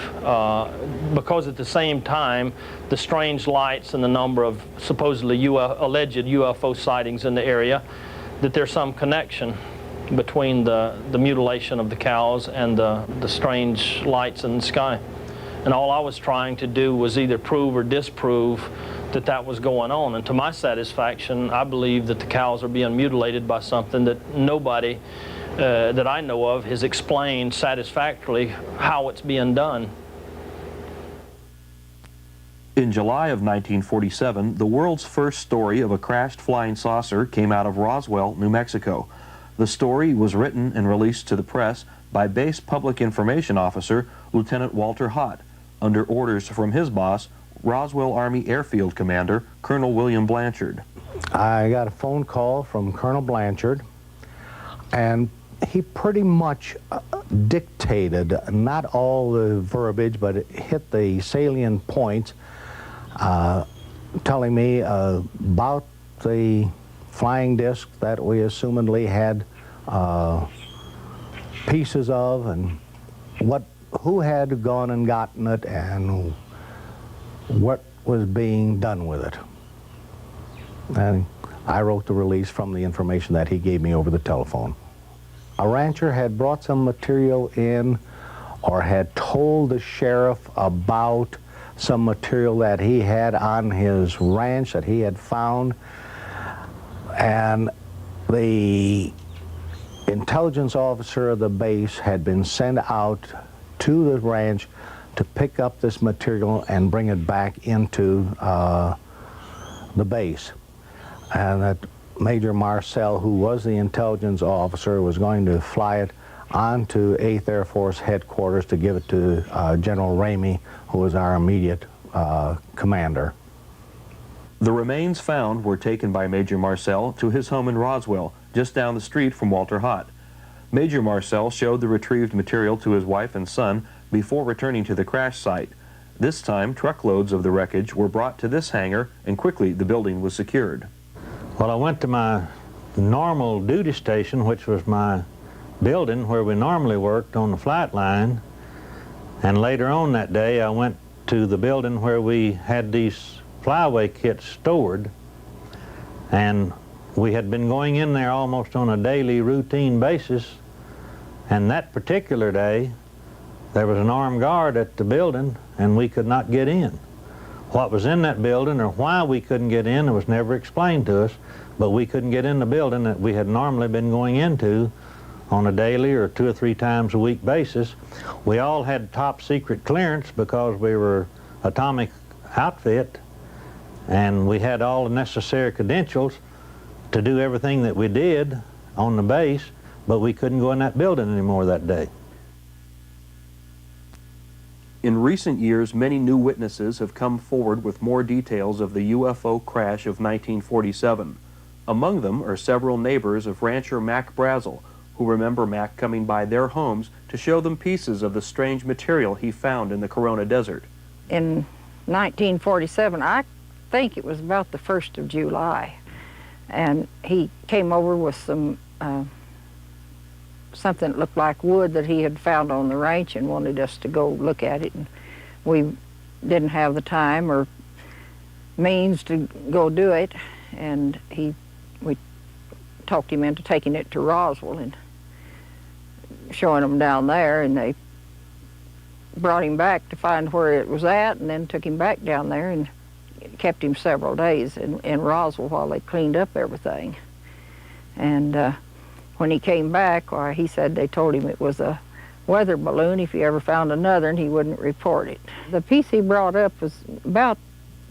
because at the same time, the strange lights and the number of supposedly alleged UFO sightings in the area, that there's some connection between the mutilation of the cows and the strange lights in the sky. And all I was trying to do was either prove or disprove that that was going on. And to my satisfaction, I believe that the cows are being mutilated by something that nobody that I know of has explained satisfactorily how it's being done. In July of 1947, the world's first story of a crashed flying saucer came out of Roswell, New Mexico. The story was written and released to the press by Base Public Information Officer Lieutenant Walter Hott, under orders from his boss, Roswell Army Airfield Commander Colonel William Blanchard. I got a phone call from Colonel Blanchard, and he pretty much dictated, not all the verbiage, but it hit the salient points, telling me about the flying disc that we assumedly had pieces of, and who had gone and gotten it, and what was being done with it. And I wrote the release from the information that he gave me over the telephone. A rancher had brought some material in, or had told the sheriff about some material that he had on his ranch that he had found, and the intelligence officer of the base had been sent out to the ranch to pick up this material and bring it back into the base. And that Major Marcel, who was the intelligence officer, was going to fly it onto 8th Air Force headquarters to give it to General Ramey, who was our immediate commander. The remains found were taken by Major Marcel to his home in Roswell, just down the street from Walter Hott. Major Marcel showed the retrieved material to his wife and son before returning to the crash site. This time, truckloads of the wreckage were brought to this hangar, and quickly the building was secured. Well, I went to my normal duty station, which was my building where we normally worked on the flight line, and later on that day I went to the building where we had these flyaway kits stored, and we had been going in there almost on a daily routine basis. And that particular day, there was an armed guard at the building, and we could not get in. What was in that building or why we couldn't get in, it was never explained to us, but we couldn't get in the building that we had normally been going into on a daily or 2 or 3 times a week basis. We all had top secret clearance because we were atomic outfit, and we had all the necessary credentials to do everything that we did on the base, but we couldn't go in that building anymore that day. In recent years, many new witnesses have come forward with more details of the UFO crash of 1947. Among them are several neighbors of rancher Mac Brazel, who remember Mac coming by their homes to show them pieces of the strange material he found in the Corona Desert. In 1947, I think it was about the 1st of July, and he came over with some something that looked like wood that he had found on the ranch and wanted us to go look at it. And we didn't have the time or means to go do it, and we talked him into taking it to Roswell and showing them down there, and they brought him back to find where it was at, and then took him back down there and kept him several days in Roswell while they cleaned up everything. And when he came back, he said they told him it was a weather balloon if he ever found another, and he wouldn't report it. The piece he brought up was about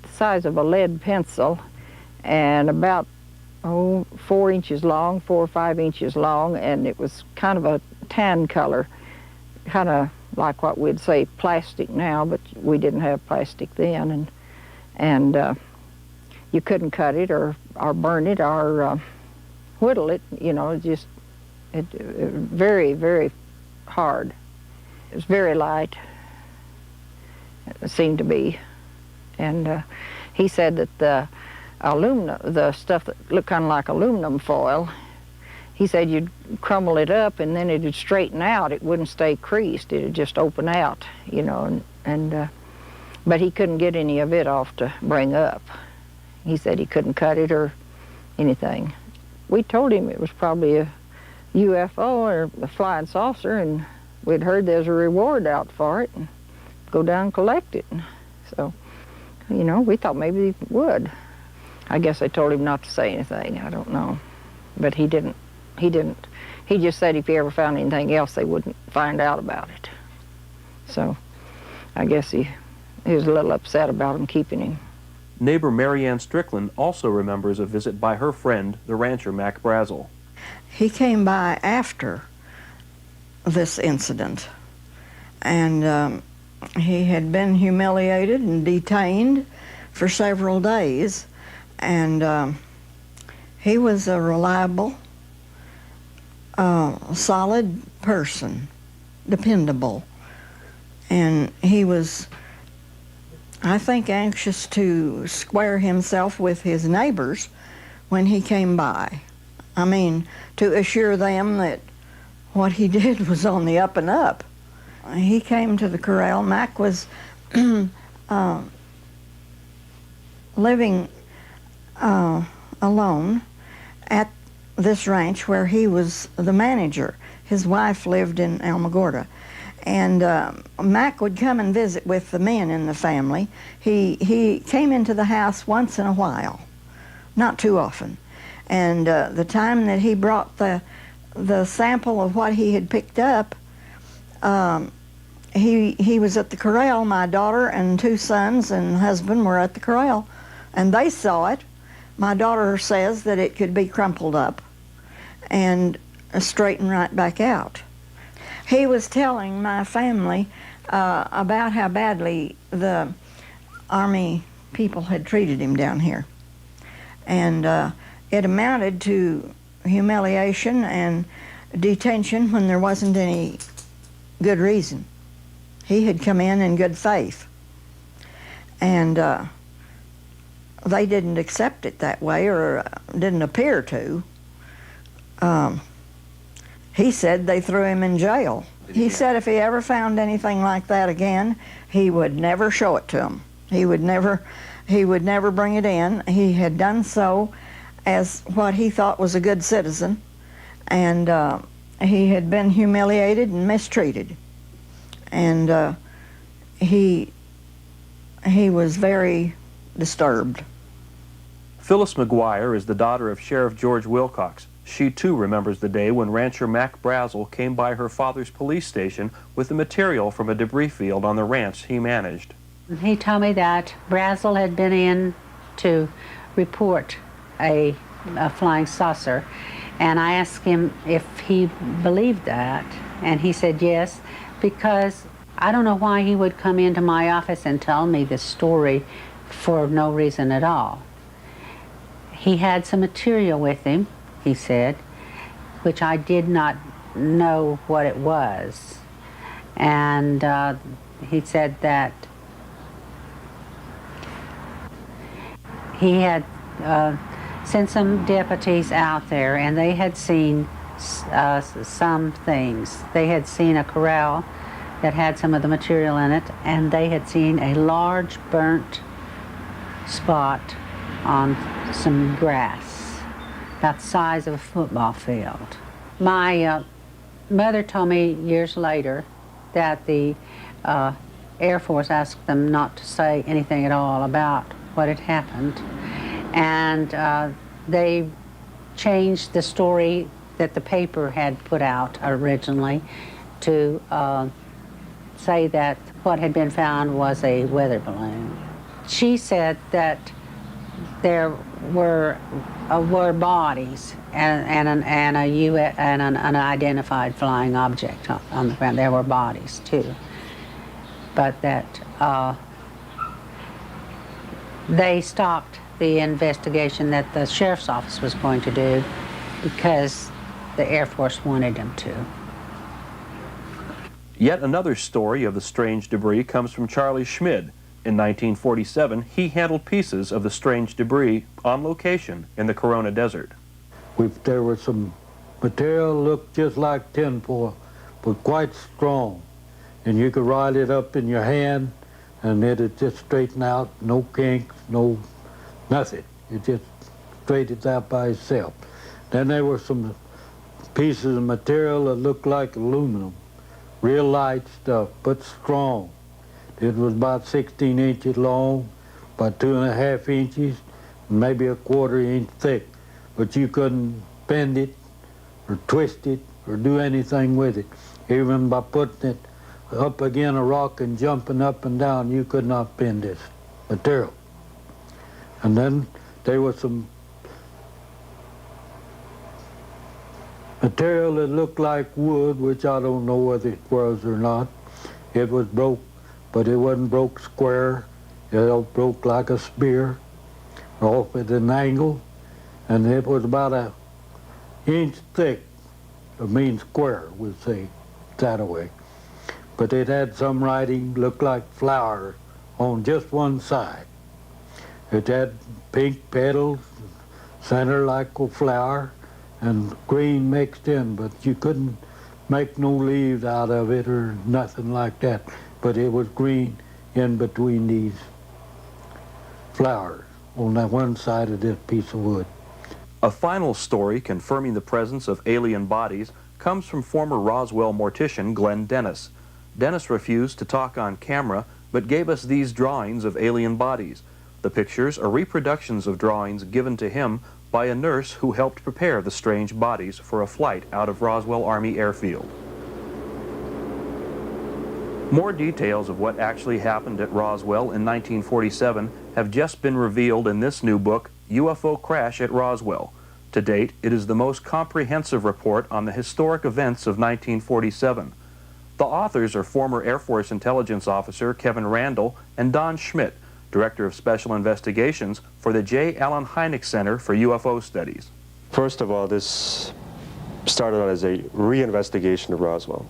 the size of a lead pencil and about 4 inches long, 4 or 5 inches long, and it was kind of a tan color, kind of like what we'd say plastic now, but we didn't have plastic then, and you couldn't cut it or burn it or whittle it, you know, just very, very hard. It was very light, it seemed to be, and he said that the stuff that looked kind of like aluminum foil, he said you'd crumble it up and then it'd straighten out. It wouldn't stay creased. It'd just open out, you know, but he couldn't get any of it off to bring up. He said he couldn't cut it or anything. We told him it was probably a UFO or a flying saucer, and we'd heard there's a reward out for it, and go down and collect it. So, you know, we thought maybe he would. I guess they told him not to say anything, I don't know. But he didn't. He just said if he ever found anything else, they wouldn't find out about it. So I guess he was a little upset about him keeping him. Neighbor Marianne Strickland also remembers a visit by her friend, the rancher Mac Brazel. He came by after this incident, and he had been humiliated and detained for several days, and he was a reliable, solid person, dependable, and he was, I think, anxious to square himself with his neighbors when he came by. I mean, to assure them that what he did was on the up and up. He came to the corral. Mac was living alone at this ranch where he was the manager. His wife lived in Alamogordo. And Mac would come and visit with the men in the family. He came into the house once in a while, not too often. And the time that he brought the sample of what he had picked up, he was at the corral. My daughter and 2 sons and husband were at the corral, and they saw it. My daughter says that it could be crumpled up and straightened right back out. He was telling my family about how badly the Army people had treated him down here. And it amounted to humiliation and detention when there wasn't any good reason. He had come in good faith. And they didn't accept it that way, or didn't appear to. He said they threw him in jail. He said if he ever found anything like that again, he would never show it to them. He would never bring it in. He had done so as what he thought was a good citizen, and he had been humiliated and mistreated. And he was very disturbed. Phyllis McGuire is the daughter of Sheriff George Wilcox. She too remembers the day when rancher Mac Brazel came by her father's police station with the material from a debris field on the ranch he managed. He told me that Brazel had been in to report a flying saucer, and I asked him if he believed that, and he said yes, because I don't know why he would come into my office and tell me this story for no reason at all. He had some material with him, he said, which I did not know what it was. And he said that he had sent some deputies out there, and they had seen some things. They had seen a corral that had some of the material in it, and they had seen a large burnt spot on some grass, about the size of a football field. My mother told me years later that the Air Force asked them not to say anything at all about what had happened, and they changed the story that the paper had put out originally to say that what had been found was a weather balloon. She said that there were bodies and an unidentified flying object on the ground. There were bodies too, but that they stopped the investigation that the sheriff's office was going to do because the Air Force wanted them to. Yet another story of the strange debris comes from Charlie Schmid. In 1947, he handled pieces of the strange debris on location in the Corona Desert. There was some material looked just like tinfoil, but quite strong. And you could ride it up in your hand, and it'd just straighten out, no kinks, no nothing. It just straightened out by itself. Then there were some pieces of material that looked like aluminum, real light stuff, but strong. It was about 16 inches long, about 2.5 inches, maybe a 1/4 inch thick. But you couldn't bend it or twist it or do anything with it. Even by putting it up against a rock and jumping up and down, you could not bend this material. And then there was some material that looked like wood, which I don't know whether it was or not. It was broke, but it wasn't broke square. It broke like a spear, off at an angle, and it was about 1 inch thick. I mean square, we'll say, that way. But it had some writing, looked like flower on just one side. It had pink petals, center like a flower, and green mixed in, but you couldn't make no leaves out of it or nothing like that. But it was green in between these flowers on that one side of this piece of wood. A final story confirming the presence of alien bodies comes from former Roswell mortician Glenn Dennis. Dennis refused to talk on camera, but gave us these drawings of alien bodies. The pictures are reproductions of drawings given to him by a nurse who helped prepare the strange bodies for a flight out of Roswell Army Airfield. More details of what actually happened at Roswell in 1947 have just been revealed in this new book, UFO Crash at Roswell. To date, it is the most comprehensive report on the historic events of 1947. The authors are former Air Force intelligence officer Kevin Randall and Don Schmidt, Director of Special Investigations for the J. Allen Hynek Center for UFO Studies. First of all, this started out as a reinvestigation of Roswell.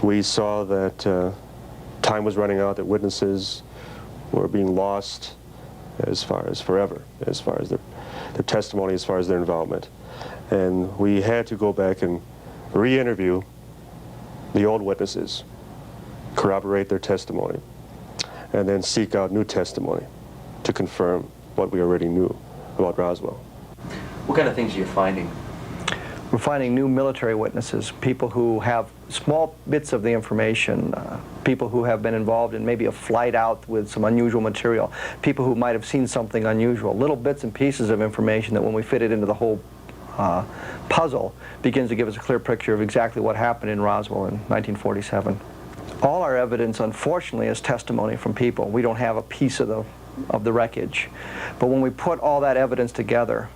We saw that time was running out, that witnesses were being lost as far as forever, as far as their testimony, as far as their involvement. And we had to go back and re-interview the old witnesses, corroborate their testimony, and then seek out new testimony to confirm what we already knew about Roswell. What kind of things are you finding? We're finding new military witnesses, people who have small bits of the information, people who have been involved in maybe a flight out with some unusual material, people who might have seen something unusual, little bits and pieces of information that when we fit it into the whole puzzle begins to give us a clear picture of exactly what happened in Roswell in 1947. All our evidence, unfortunately, is testimony from people. We don't have a piece of the wreckage. But when we put all that evidence together,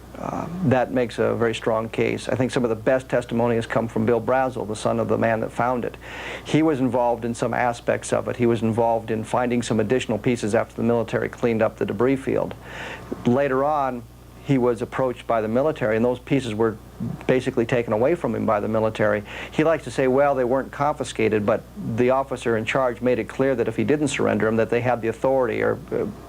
that makes a very strong case. I think some of the best testimony has come from Bill Brazel, the son of the man that found it. He was involved in some aspects of it. He was involved in finding some additional pieces after the military cleaned up the debris field. Later on, he was approached by the military, and those pieces were basically taken away from him by the military. He likes to say, well, they weren't confiscated, but the officer in charge made it clear that if he didn't surrender them, that they had the authority, or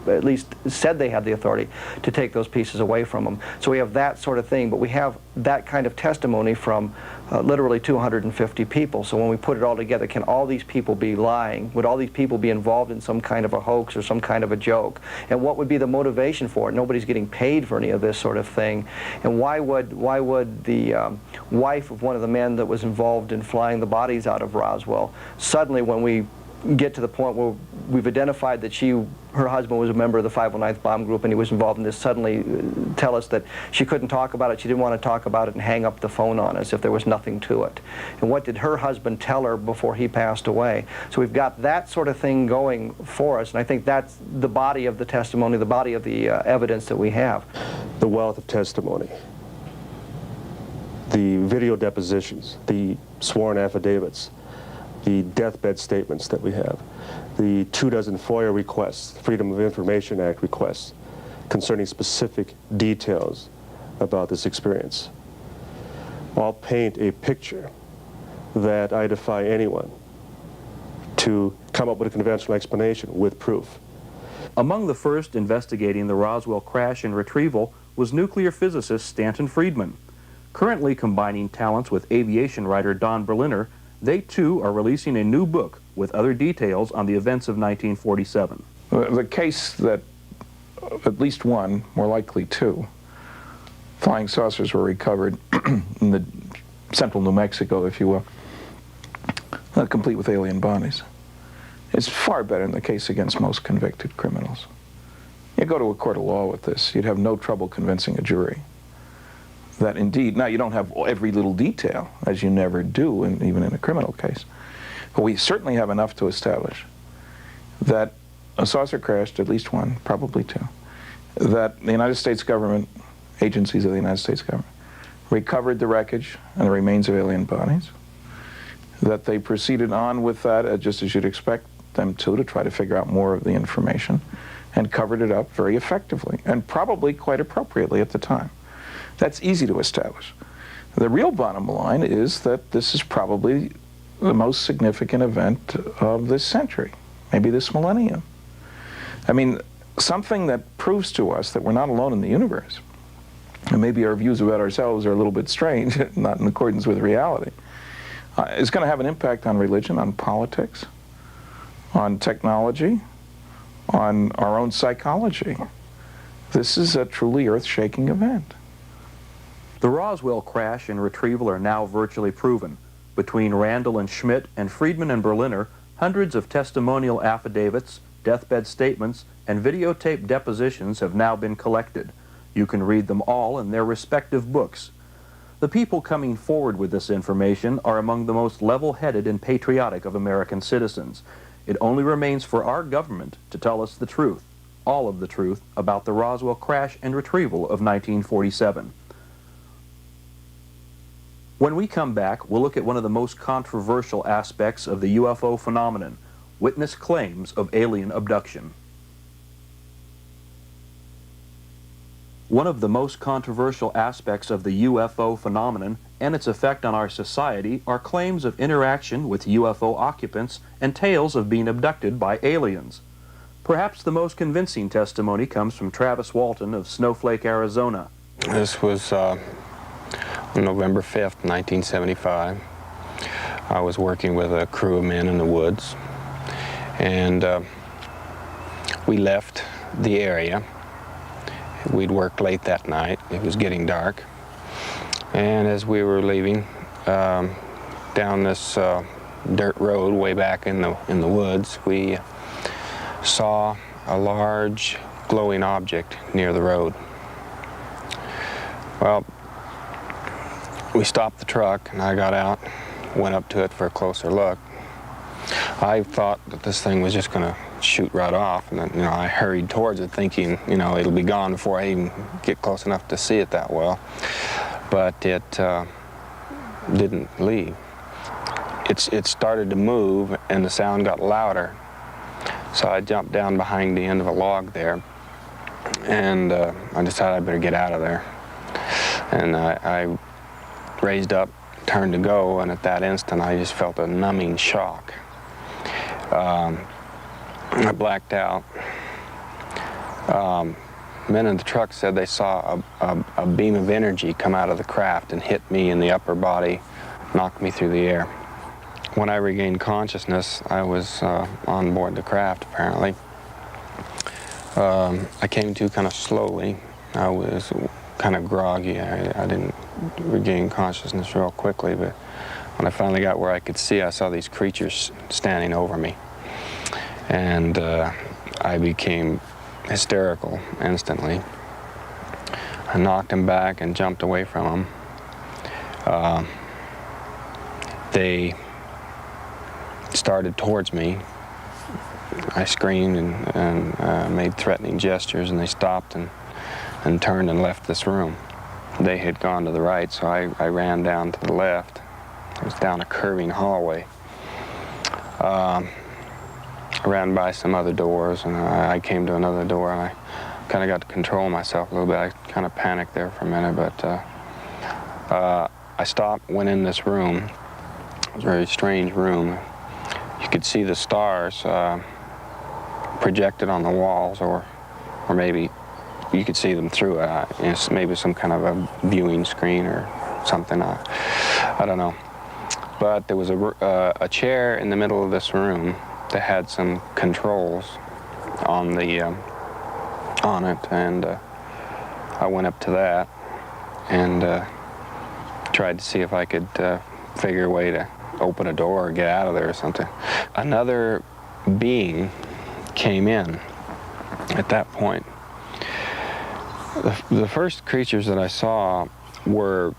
at least said they had the authority, to take those pieces away from him. So we have that sort of thing, but we have that kind of testimony from literally 250 people. So when we put it all together, can all these people be lying? Would all these people be involved in some kind of a hoax or some kind of a joke? And what would be the motivation for it? Nobody's getting paid for any of this sort of thing. And why would the wife of one of the men that was involved in flying the bodies out of Roswell, suddenly when we get to the point where we've identified that her husband was a member of the 509th Bomb Group and he was involved in this, suddenly tell us that she couldn't talk about it, she didn't want to talk about it, and hang up the phone on us if there was nothing to it? And what did her husband tell her before he passed away? So we've got that sort of thing going for us, and I think that's the body of the testimony, the body of the evidence that we have. The wealth of testimony, the video depositions, the sworn affidavits, the deathbed statements that we have, the 24 FOIA requests, Freedom of Information Act requests, concerning specific details about this experience, all paint a picture that I defy anyone to come up with a conventional explanation with proof. Among the first investigating the Roswell crash and retrieval was nuclear physicist Stanton Friedman. Currently combining talents with aviation writer Don Berliner, they too are releasing a new book with other details on the events of 1947. The case that at least one, more likely two, flying saucers were recovered in the central New Mexico, if you will, complete with alien bodies. It's far better than the case against most convicted criminals. You go to a court of law with this, you'd have no trouble convincing a jury that indeed, now you don't have every little detail, as you never do, even in a criminal case, but we certainly have enough to establish that a saucer crashed, at least one, probably two, that the United States government, agencies of the United States government, recovered the wreckage and the remains of alien bodies, that they proceeded on with that, just as you'd expect them to try to figure out more of the information, and covered it up very effectively, and probably quite appropriately at the time. That's easy to establish. The real bottom line is that this is probably the most significant event of this century, maybe this millennium. I mean, something that proves to us that we're not alone in the universe, and maybe our views about ourselves are a little bit strange, not in accordance with reality, is going to have an impact on religion, on politics, on technology, on our own psychology. This is a truly earth-shaking event. The Roswell crash and retrieval are now virtually proven. Between Randall and Schmidt and Friedman and Berliner, hundreds of testimonial affidavits, deathbed statements, and videotaped depositions have now been collected. You can read them all in their respective books. The people coming forward with this information are among the most level-headed and patriotic of American citizens. It only remains for our government to tell us the truth, all of the truth, about the Roswell crash and retrieval of 1947. When we come back, we'll look at one of the most controversial aspects of the UFO phenomenon, witness claims of alien abduction. One of the most controversial aspects of the UFO phenomenon and its effect on our society are claims of interaction with UFO occupants and tales of being abducted by aliens. Perhaps the most convincing testimony comes from Travis Walton of Snowflake, Arizona. This was November 5th, 1975. I was working with a crew of men in the woods, and we left the area. We'd worked late that night. It was getting dark, and as we were leaving down this dirt road way back in the woods, we saw a large glowing object near the road. Well, we stopped the truck, and I got out, went up to it for a closer look. I thought that this thing was just going to shoot right off, and then, you know, I hurried towards it thinking, you know, it'll be gone before I even get close enough to see it that well. But it didn't leave. It started to move, and the sound got louder. So I jumped down behind the end of a log there, and I decided I better get out of there. And I raised up, turned to go, and at that instant I just felt a numbing shock. I blacked out. Men in the truck said they saw a beam of energy come out of the craft and hit me in the upper body, knocked me through the air. When I regained consciousness, I was on board the craft, apparently. I came to kind of slowly. I was kind of groggy. I didn't regain consciousness real quickly, but when I finally got where I could see, I saw these creatures standing over me. And I became hysterical instantly. I knocked them back and jumped away from them. They started towards me. I screamed and made threatening gestures, and they stopped and turned and left this room. They had gone to the right, so I ran down to the left. It was down a curving hallway. I ran by some other doors, and I came to another door, and I kind of got to control myself a little bit. I kind of panicked there for a minute, but I stopped, went in this room. It was a very strange room. You could see the stars projected on the walls, or maybe you could see them through maybe some kind of a viewing screen or something. I don't know. But there was a chair in the middle of this room that had some controls on it, and I went up to that and tried to see if I could figure a way to open a door or get out of there or something. Another being came in at that point. The first creatures that I saw were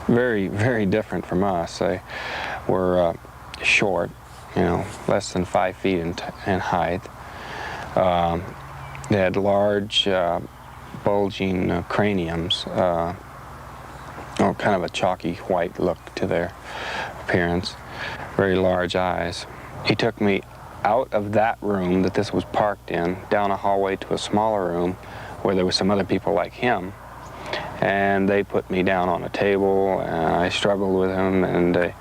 very, very different from us. They were short, you know, less than 5 feet in height. They had large, bulging craniums, kind of a chalky white look to their appearance, very large eyes. He took me out of that room that this was parked in, down a hallway to a smaller room where there were some other people like him, and they put me down on a table, and I struggled with him, and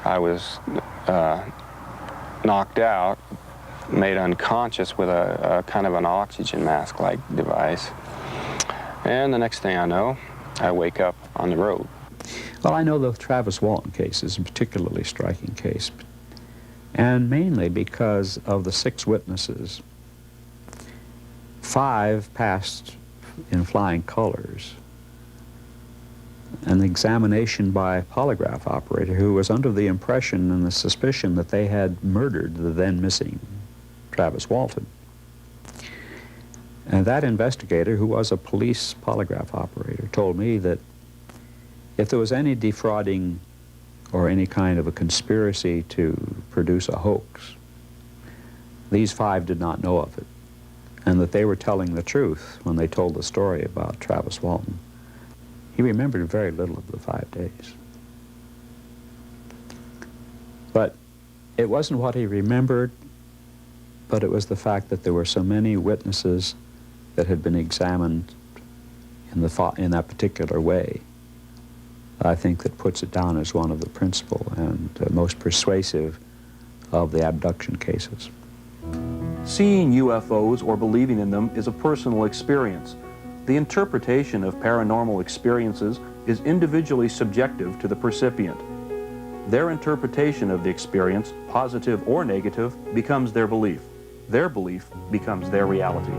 I was knocked out, made unconscious with a kind of an oxygen mask-like device. And the next thing I know, I wake up on the road. Well, I know the Travis Walton case is a particularly striking case, and mainly because of the 6 witnesses. 5 passed in flying colors. An examination by a polygraph operator who was under the impression and the suspicion that they had murdered the then missing Travis Walton. And that investigator, who was a police polygraph operator, told me that if there was any defrauding or any kind of a conspiracy to produce a hoax, these 5 did not know of it, and that they were telling the truth when they told the story about Travis Walton. He remembered very little of the 5 days. But it wasn't what he remembered, but it was the fact that there were so many witnesses that had been examined in that particular way. I think that puts it down as one of the principal and most persuasive of the abduction cases. Seeing UFOs or believing in them is a personal experience. The interpretation of paranormal experiences is individually subjective to the percipient. Their interpretation of the experience, positive or negative, becomes their belief. Their belief becomes their reality.